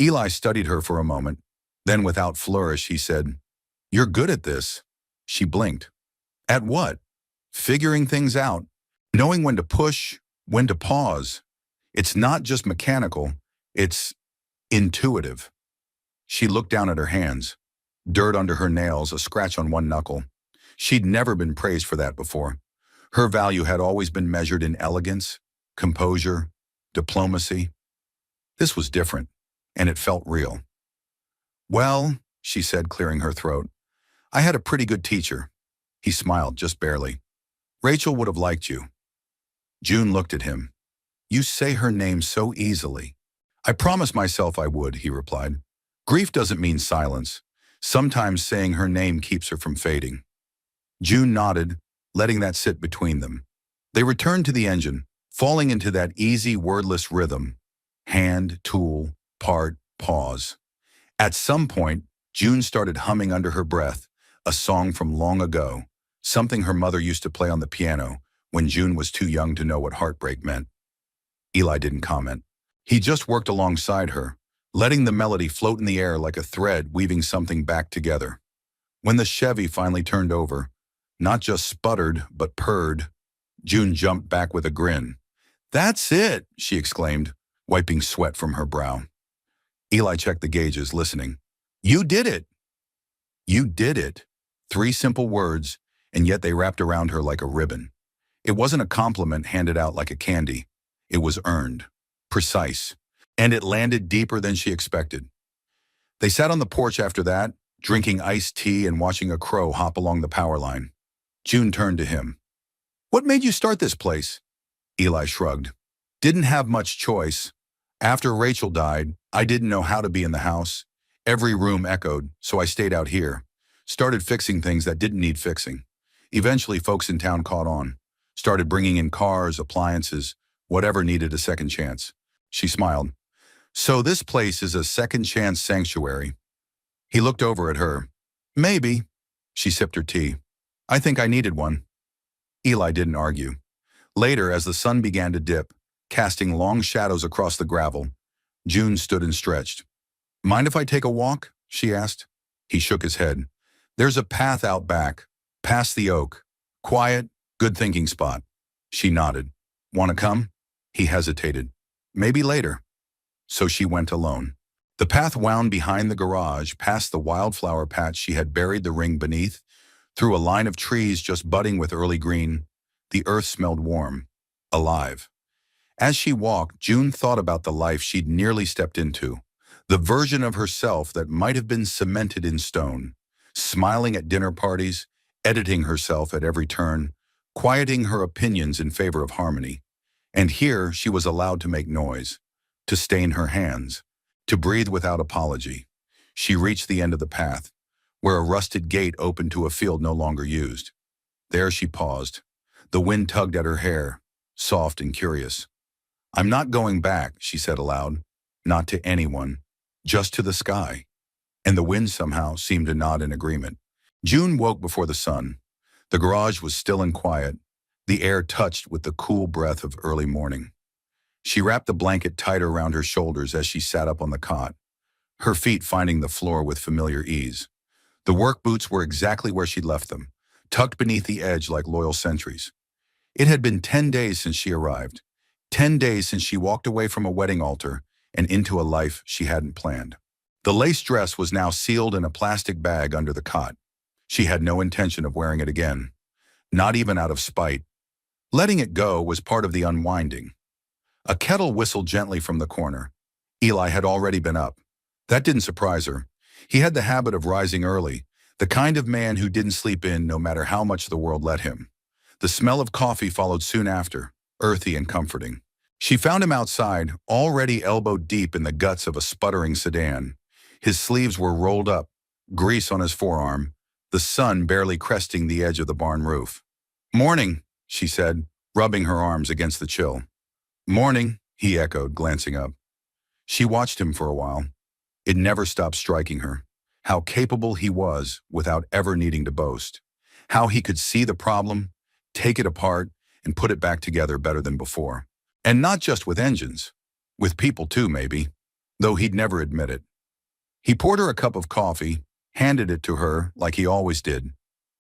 Eli studied her for a moment. Then, without flourish, he said, You're good at this. She blinked. At what? Figuring things out. Knowing when to push, when to pause. It's not just mechanical. It's intuitive. She looked down at her hands. Dirt under her nails, a scratch on one knuckle. She'd never been praised for that before. Her value had always been measured in elegance, composure, diplomacy. This was different, and it felt real. Well, she said, clearing her throat, I had a pretty good teacher. He smiled, just barely. Rachel would have liked you. June looked at him. You say her name so easily. I promised myself I would, he replied. Grief doesn't mean silence. Sometimes saying her name keeps her from fading. June nodded, letting that sit between them. They returned to the engine, falling into that easy, wordless rhythm. Hand, tool, part, pause. At some point, June started humming under her breath, a song from long ago, something her mother used to play on the piano when June was too young to know what heartbreak meant. Eli didn't comment. He just worked alongside her, letting the melody float in the air like a thread weaving something back together. When the Chevy finally turned over, not just sputtered, but purred, June jumped back with a grin. That's it, she exclaimed, wiping sweat from her brow. Eli checked the gauges, listening. You did it! You did it. 3 simple words, and yet they wrapped around her like a ribbon. It wasn't a compliment handed out like a candy. It was earned, precise, and it landed deeper than she expected. They sat on the porch after that, drinking iced tea and watching a crow hop along the power line. June turned to him. What made you start this place? Eli shrugged. Didn't have much choice. After Rachel died, I didn't know how to be in the house. Every room echoed, so I stayed out here. Started fixing things that didn't need fixing. Eventually, folks in town caught on. Started bringing in cars, appliances, whatever needed a second chance. She smiled. So this place is a second chance sanctuary. He looked over at her. Maybe. She sipped her tea. I think I needed one. Eli didn't argue. Later, as the sun began to dip, casting long shadows across the gravel, June stood and stretched. Mind if I take a walk? She asked. He shook his head. There's a path out back, past the oak. Quiet, good thinking spot. She nodded. Want to come? He hesitated. Maybe later. So she went alone. The path wound behind the garage, past the wildflower patch she had buried the ring beneath, through a line of trees just budding with early green. The earth smelled warm, alive. As she walked, June thought about the life she'd nearly stepped into, the version of herself that might have been cemented in stone, smiling at dinner parties, editing herself at every turn, quieting her opinions in favor of harmony. And here she was allowed to make noise, to stain her hands, to breathe without apology. She reached the end of the path, where a rusted gate opened to a field no longer used. There she paused. The wind tugged at her hair, soft and curious. I'm not going back, she said aloud. Not to anyone, just to the sky. And the wind somehow seemed to nod in agreement. June woke before the sun. The garage was still and quiet, the air touched with the cool breath of early morning. She wrapped the blanket tighter around her shoulders as she sat up on the cot, her feet finding the floor with familiar ease. The work boots were exactly where she'd left them, tucked beneath the edge like loyal sentries. It had been 10 days since she arrived, 10 days since she walked away from a wedding altar and into a life she hadn't planned. The lace dress was now sealed in a plastic bag under the cot. She had no intention of wearing it again, not even out of spite. Letting it go was part of the unwinding. A kettle whistled gently from the corner. Eli had already been up. That didn't surprise her. He had the habit of rising early, the kind of man who didn't sleep in no matter how much the world let him. The smell of coffee followed soon after, earthy and comforting. She found him outside, already elbow-deep in the guts of a sputtering sedan. His sleeves were rolled up, grease on his forearm, the sun barely cresting the edge of the barn roof. Morning, she said, rubbing her arms against the chill. Morning, he echoed, glancing up. She watched him for a while. It never stopped striking her, how capable he was without ever needing to boast, how he could see the problem, take it apart, and put it back together better than before. And not just with engines, with people too, maybe, though he'd never admit it. He poured her a cup of coffee, handed it to her like he always did,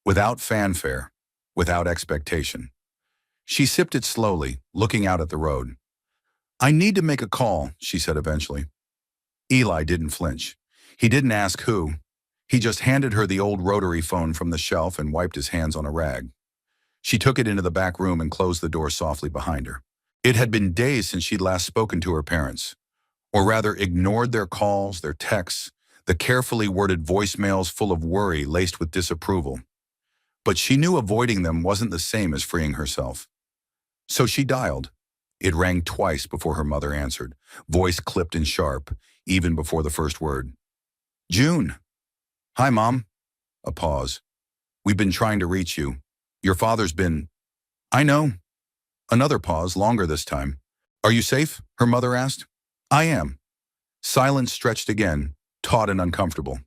without fanfare, without expectation. She sipped it slowly, looking out at the road. I need to make a call, she said eventually. Eli didn't flinch. He didn't ask who. He just handed her the old rotary phone from the shelf and wiped his hands on a rag. She took it into the back room and closed the door softly behind her. It had been days since she'd last spoken to her parents, or rather ignored their calls, their texts, the carefully worded voicemails full of worry laced with disapproval. But she knew avoiding them wasn't the same as freeing herself. So she dialed. It rang twice before her mother answered, voice clipped and sharp, even before the first word. June. Hi, Mom. A pause. We've been trying to reach you. Your father's been... I know. Another pause, longer this time. Are you safe? Her mother asked. I am. Silence stretched again, taut and uncomfortable.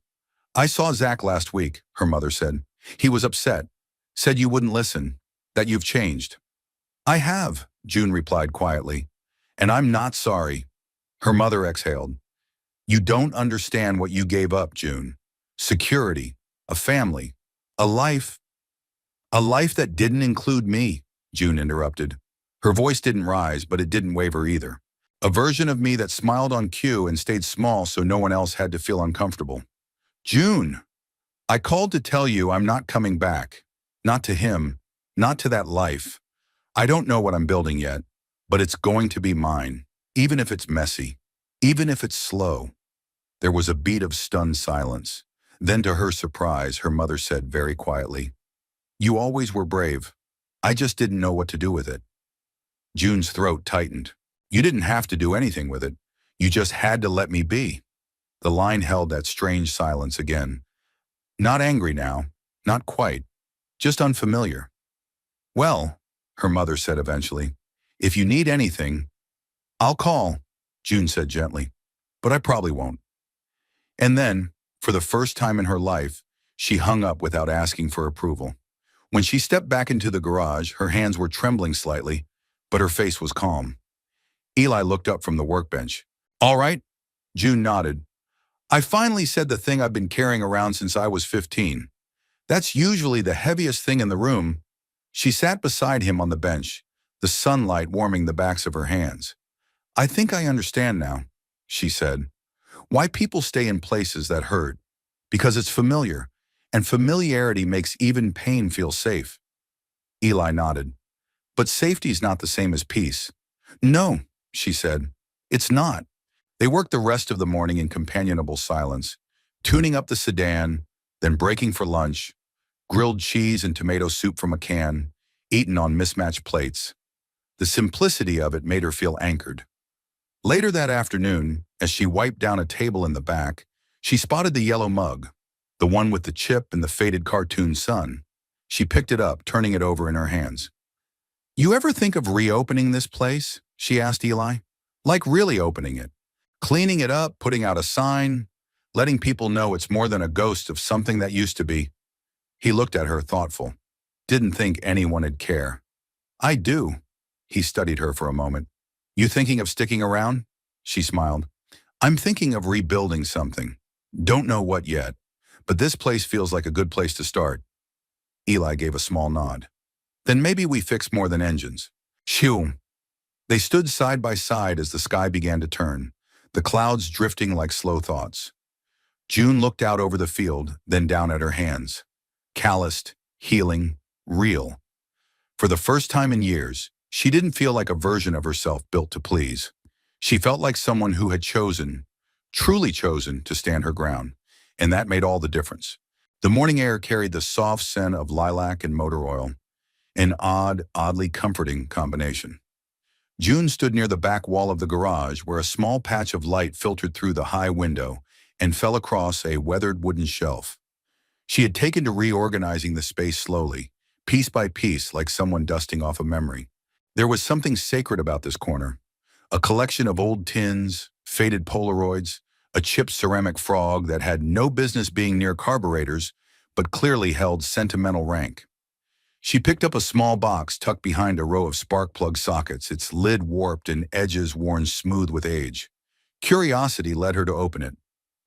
I saw Zach last week, her mother said. He was upset. Said you wouldn't listen. That you've changed. I have, June replied quietly. And I'm not sorry. Her mother exhaled. You don't understand what you gave up, June. Security, a family, a life. A life that didn't include me, June interrupted. Her voice didn't rise, but it didn't waver either. A version of me that smiled on cue and stayed small so no one else had to feel uncomfortable. June, I called to tell you I'm not coming back. Not to him, not to that life. I don't know what I'm building yet, but it's going to be mine, even if it's messy, even if it's slow. There was a beat of stunned silence. Then to her surprise, her mother said very quietly, You always were brave. I just didn't know what to do with it. June's throat tightened. You didn't have to do anything with it. You just had to let me be. The line held that strange silence again. Not angry now, not quite, just unfamiliar. Well, her mother said eventually, if you need anything, I'll call, June said gently, but I probably won't. And then, for the first time in her life, she hung up without asking for approval. When she stepped back into the garage, her hands were trembling slightly, but her face was calm. Eli looked up from the workbench. All right? June nodded. I finally said the thing I've been carrying around since I was 15. That's usually the heaviest thing in the room. She sat beside him on the bench, the sunlight warming the backs of her hands. I think I understand now, she said. Why people stay in places that hurt. Because it's familiar, and familiarity makes even pain feel safe. Eli nodded. But safety's not the same as peace. No, she said. It's not. They worked the rest of the morning in companionable silence, tuning up the sedan, then breaking for lunch, grilled cheese and tomato soup from a can, eaten on mismatched plates. The simplicity of it made her feel anchored. Later that afternoon, as she wiped down a table in the back, she spotted the yellow mug, the one with the chip and the faded cartoon sun. She picked it up, turning it over in her hands. You ever think of reopening this place? She asked Eli. Like really opening it. Cleaning it up, putting out a sign, letting people know it's more than a ghost of something that used to be. He looked at her, thoughtful. Didn't think anyone'd care. I do. He studied her for a moment. You thinking of sticking around? She smiled. I'm thinking of rebuilding something. Don't know what yet, but this place feels like a good place to start. Eli gave a small nod. Then maybe we fix more than engines. Shoo. They stood side by side as the sky began to turn, the clouds drifting like slow thoughts. June looked out over the field, then down at her hands. Calloused, healing, real. For the first time in years, she didn't feel like a version of herself built to please. She felt like someone who had chosen, truly chosen, to stand her ground, and that made all the difference. The morning air carried the soft scent of lilac and motor oil, an oddly comforting combination. June stood near the back wall of the garage where a small patch of light filtered through the high window and fell across a weathered wooden shelf. She had taken to reorganizing the space slowly, piece by piece, like someone dusting off a memory. There was something sacred about this corner. A collection of old tins, faded Polaroids, a chipped ceramic frog that had no business being near carburetors, but clearly held sentimental rank. She picked up a small box tucked behind a row of spark plug sockets, its lid warped and edges worn smooth with age. Curiosity led her to open it.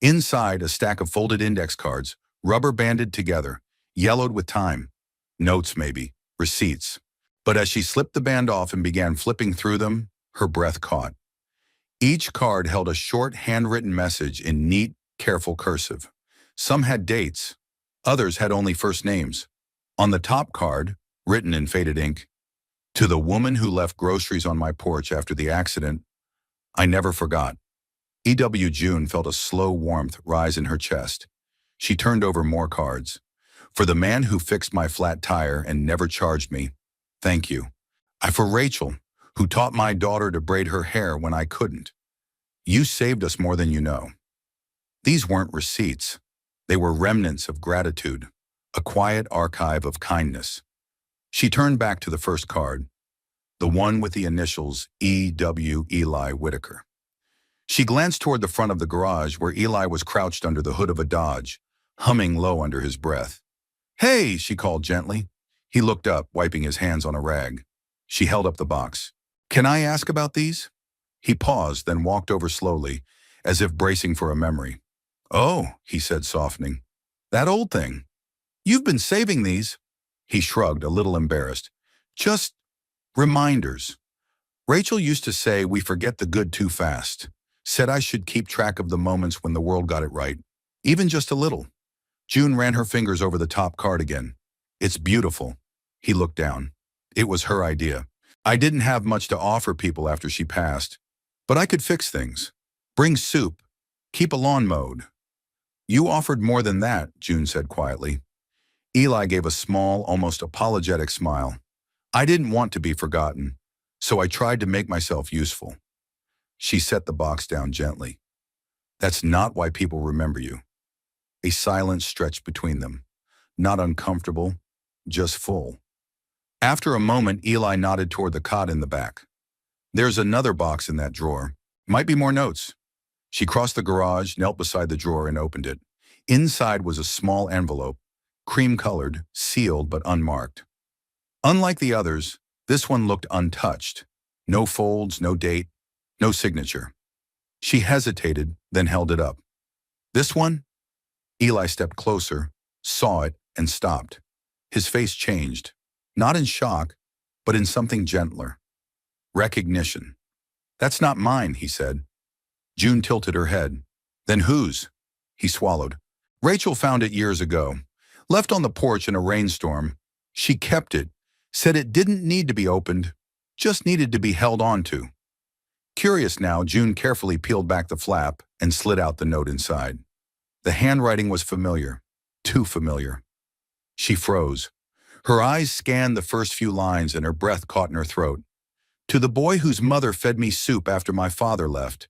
Inside, a stack of folded index cards, rubber banded together, yellowed with time. Notes maybe, receipts. But as she slipped the band off and began flipping through them, her breath caught. Each card held a short handwritten message in neat, careful cursive. Some had dates, others had only first names. On the top card, written in faded ink, to the woman who left groceries on my porch after the accident, I never forgot. E.W. June felt a slow warmth rise in her chest. She turned over more cards. For the man who fixed my flat tire and never charged me, thank you. For Rachel, who taught my daughter to braid her hair when I couldn't. You saved us more than you know. These weren't receipts. They were remnants of gratitude, a quiet archive of kindness. She turned back to the first card, the one with the initials E.W. Eli Whitaker. She glanced toward the front of the garage where Eli was crouched under the hood of a Dodge, humming low under his breath. "Hey," she called gently. He looked up, wiping his hands on a rag. She held up the box. "Can I ask about these?" He paused, then walked over slowly, as if bracing for a memory. "Oh," he said, softening. "That old thing. You've been saving these." He shrugged, a little embarrassed. "Just reminders. Rachel used to say we forget the good too fast. Said I should keep track of the moments when the world got it right, even just a little." June ran her fingers over the top card again. "It's beautiful." He looked down. It was her idea. "I didn't have much to offer people after she passed, but I could fix things. Bring soup. Keep a lawn mowed." "You offered more than that," June said quietly. Eli gave a small, almost apologetic smile. "I didn't want to be forgotten, so I tried to make myself useful." She set the box down gently. "That's not why people remember you." A silence stretched between them. Not uncomfortable, just full. After a moment, Eli nodded toward the cot in the back. "There's another box in that drawer. Might be more notes." She crossed the garage, knelt beside the drawer, and opened it. Inside was a small envelope, cream-colored, sealed but unmarked. Unlike the others, this one looked untouched. No folds, no date, no signature. She hesitated, then held it up. "This one?" Eli stepped closer, saw it, and stopped. His face changed, not in shock, but in something gentler. Recognition. "That's not mine," he said. June tilted her head. "Then whose?" He swallowed. "Rachel found it years ago. Left on the porch in a rainstorm. She kept it, said it didn't need to be opened, just needed to be held on to." Curious now, June carefully peeled back the flap and slid out the note inside. The handwriting was familiar, too familiar. She froze. Her eyes scanned the first few lines and her breath caught in her throat. "To the boy whose mother fed me soup after my father left.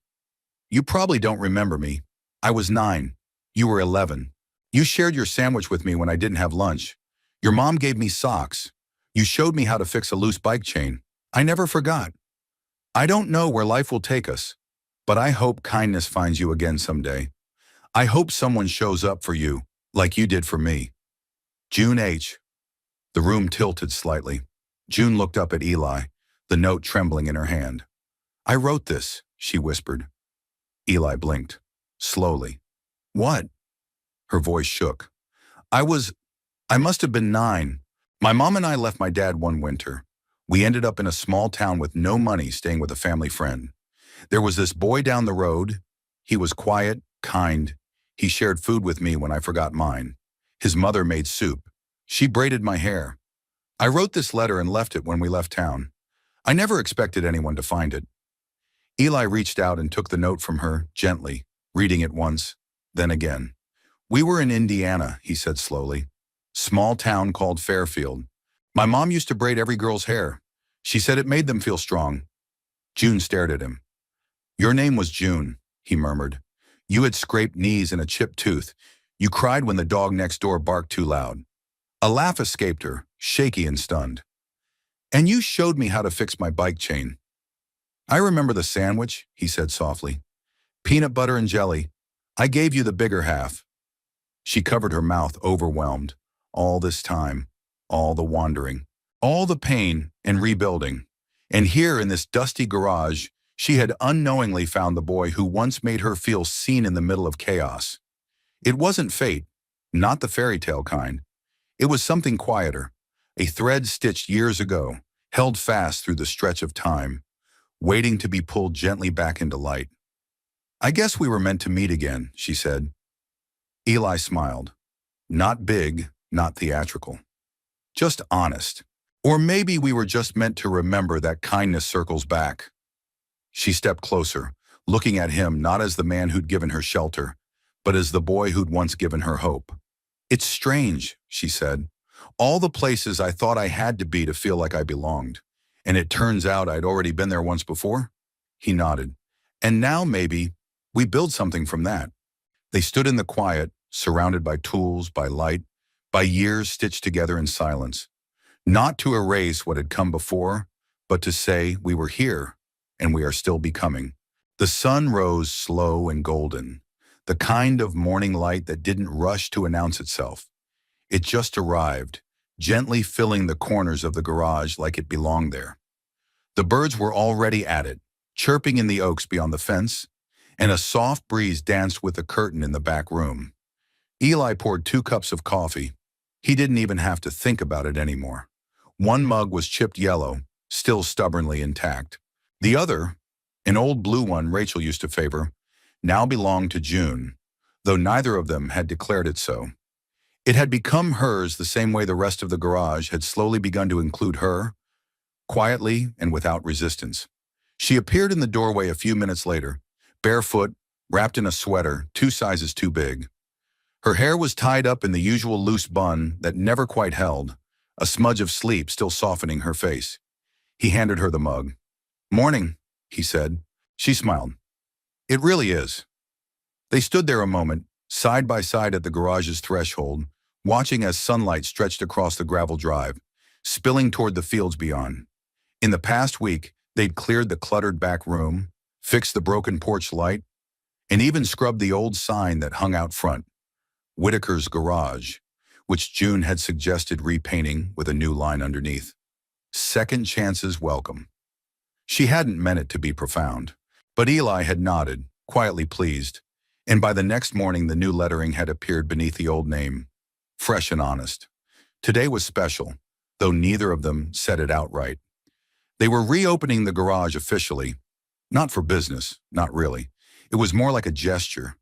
You probably don't remember me. I was 9. You were 11. You shared your sandwich with me when I didn't have lunch. Your mom gave me socks. You showed me how to fix a loose bike chain. I never forgot. I don't know where life will take us, but I hope kindness finds you again someday. I hope someone shows up for you, like you did for me. June H." The room tilted slightly. June looked up at Eli, the note trembling in her hand. "I wrote this," she whispered. Eli blinked. Slowly. "What?" Her voice shook. I must have been 9. My mom and I left my dad one winter. We ended up in a small town with no money, staying with a family friend. There was this boy down the road. He was quiet, kind. He shared food with me when I forgot mine. His mother made soup. She braided my hair. I wrote this letter and left it when we left town. I never expected anyone to find it." Eli reached out and took the note from her, gently, reading it once, then again. "We were in Indiana," he said slowly. "Small town called Fairfield. My mom used to braid every girl's hair. She said it made them feel strong." June stared at him. "Your name was June," he murmured. "You had scraped knees and a chipped tooth. You cried when the dog next door barked too loud." A laugh escaped her, shaky and stunned. "And you showed me how to fix my bike chain." "I remember the sandwich," he said softly. "Peanut butter and jelly. I gave you the bigger half." She covered her mouth, overwhelmed. All this time, all the wandering, all the pain and rebuilding. And here in this dusty garage, she had unknowingly found the boy who once made her feel seen in the middle of chaos. It wasn't fate, not the fairy tale kind. It was something quieter, a thread stitched years ago, held fast through the stretch of time, waiting to be pulled gently back into light. "I guess we were meant to meet again," she said. Eli smiled. Not big, not theatrical. Just honest. Or maybe we were just meant to remember that kindness circles back. She stepped closer, looking at him not as the man who'd given her shelter, but as the boy who'd once given her hope. "It's strange," she said. "All the places I thought I had to be to feel like I belonged. And it turns out I'd already been there once before? He nodded. And now maybe we build something from that. They stood in the quiet, surrounded by tools, by light, by years stitched together in silence. Not to erase what had come before, but to say we were here, and we are still becoming. The sun rose slow and golden, the kind of morning light that didn't rush to announce itself. It just arrived, gently filling the corners of the garage like it belonged there. The birds were already at it, chirping in the oaks beyond the fence, and a soft breeze danced with the curtain in the back room. Eli poured 2 cups of coffee. He didn't even have to think about it anymore. One mug was chipped yellow, still stubbornly intact. The other, an old blue one Rachel used to favor, now belonged to June, though neither of them had declared it so. It had become hers the same way the rest of the garage had slowly begun to include her, quietly and without resistance. She appeared in the doorway a few minutes later, barefoot, wrapped in a sweater 2 sizes too big. Her hair was tied up in the usual loose bun that never quite held, a smudge of sleep still softening her face. He handed her the mug. "Morning," he said. She smiled. "It really is." They stood there a moment, side by side at the garage's threshold, watching as sunlight stretched across the gravel drive, spilling toward the fields beyond. In the past week, they'd cleared the cluttered back room, fixed the broken porch light, and even scrubbed the old sign that hung out front, Whitaker's Garage, which June had suggested repainting with a new line underneath. Second chances welcome. She hadn't meant it to be profound, but Eli had nodded, quietly pleased, and by the next morning the new lettering had appeared beneath the old name, fresh and honest. Today was special, though neither of them said it outright. They were reopening the garage officially, not for business, not really. It was more like a gesture,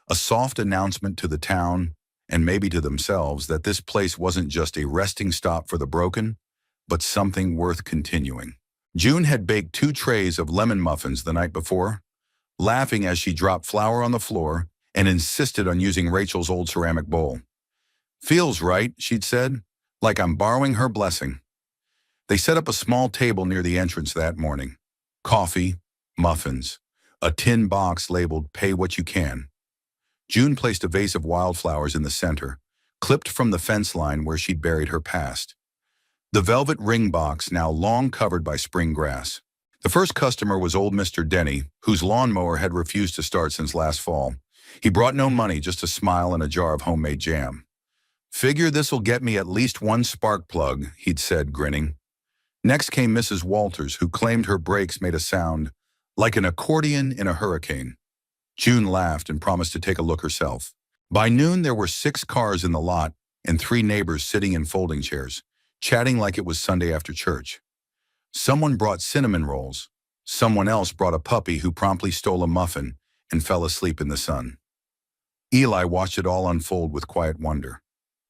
a soft announcement to the town, and maybe to themselves, that this place wasn't just a resting stop for the broken, but something worth continuing. June had baked 2 trays of lemon muffins the night before, laughing as she dropped flour on the floor and insisted on using Rachel's old ceramic bowl. "Feels right," she'd said, "like I'm borrowing her blessing." They set up a small table near the entrance that morning. Coffee, muffins, a tin box labeled "Pay What You Can." June placed a vase of wildflowers in the center, clipped from the fence line where she'd buried her past. The velvet ring box now long covered by spring grass. The first customer was old Mr. Denny, whose lawnmower had refused to start since last fall. He brought no money, just a smile and a jar of homemade jam. "Figure this'll get me at least 1 spark plug," he'd said, grinning. Next came Mrs. Walters, who claimed her brakes made a sound like an accordion in a hurricane. June laughed and promised to take a look herself. By noon, there were 6 cars in the lot and 3 neighbors sitting in folding chairs, chatting like it was Sunday after church. Someone brought cinnamon rolls. Someone else brought a puppy who promptly stole a muffin and fell asleep in the sun. Eli watched it all unfold with quiet wonder.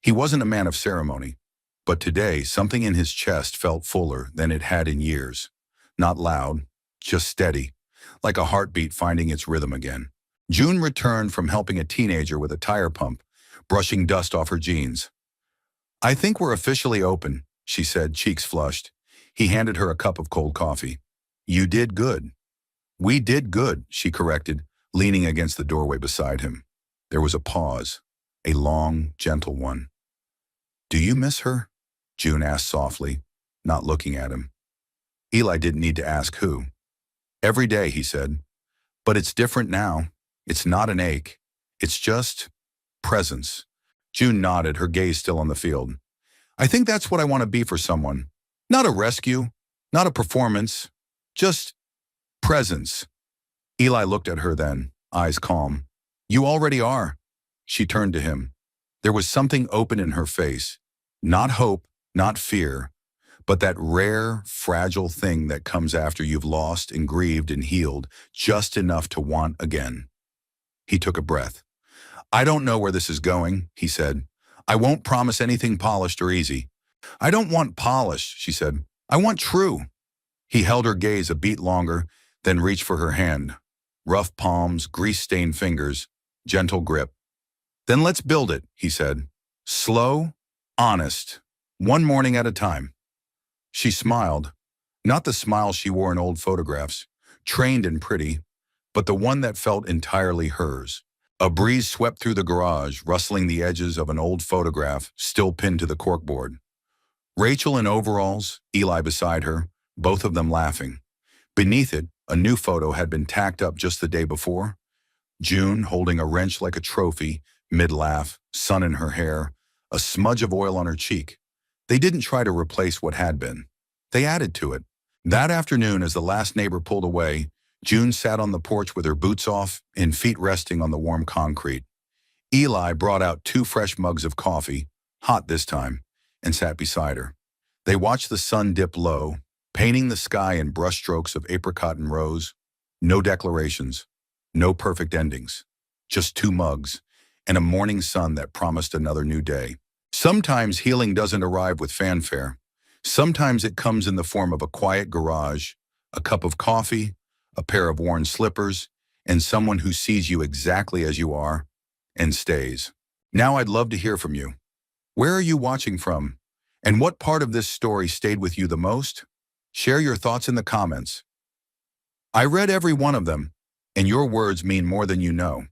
He wasn't a man of ceremony, but today something in his chest felt fuller than it had in years. Not loud, just steady, like a heartbeat finding its rhythm again. June returned from helping a teenager with a tire pump, brushing dust off her jeans. "I think we're officially open," she said, cheeks flushed. He handed her a cup of cold coffee. "You did good." "We did good," she corrected, leaning against the doorway beside him. There was a pause, a long, gentle one. "Do you miss her?" June asked softly, not looking at him. Eli didn't need to ask who. "Every day," he said. "But it's different now. It's not an ache. It's just presence." June nodded, her gaze still on the field. "I think that's what I want to be for someone. Not a rescue, not a performance, just presence." Eli looked at her then, eyes calm. "You already are." She turned to him. There was something open in her face. Not hope, not fear, but that rare, fragile thing that comes after you've lost and grieved and healed just enough to want again. He took a breath. "I don't know where this is going," he said. "I won't promise anything polished or easy." "I don't want polished," she said. "I want true." He held her gaze a beat longer, then reached for her hand. Rough palms, grease-stained fingers, gentle grip. "Then let's build it," he said. "Slow, honest, one morning at a time." She smiled, Not the smile she wore in old photographs, trained and pretty, but the one that felt entirely hers. A breeze swept through the garage, rustling the edges of an old photograph still pinned to the corkboard. Rachel in overalls, Eli beside her, both of them laughing. Beneath it, a new photo had been tacked up just the day before. June holding a wrench like a trophy, mid-laugh, sun in her hair, a smudge of oil on her cheek. They didn't try to replace what had been. They added to it. That afternoon, as the last neighbor pulled away, June sat on the porch with her boots off and feet resting on the warm concrete. Eli brought out 2 fresh mugs of coffee, hot this time, and sat beside her. They watched the sun dip low, painting the sky in brushstrokes of apricot and rose. No declarations, no perfect endings, just 2 mugs and a morning sun that promised another new day. Sometimes healing doesn't arrive with fanfare. Sometimes it comes in the form of a quiet garage, a cup of coffee, a pair of worn slippers, and someone who sees you exactly as you are and stays. Now I'd love to hear from you. Where are you watching from? And what part of this story stayed with you the most? Share your thoughts in the comments. I read every one of them, and your words mean more than you know.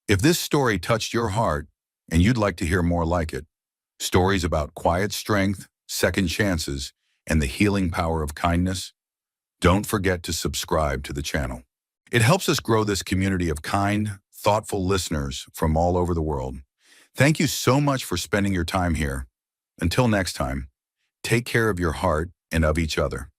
If this story touched your heart and you'd like to hear more like it, stories about quiet strength, second chances, and the healing power of kindness, don't forget to subscribe to the channel. It helps us grow this community of kind, thoughtful listeners from all over the world. Thank you so much for spending your time here. Until next time, take care of your heart and of each other.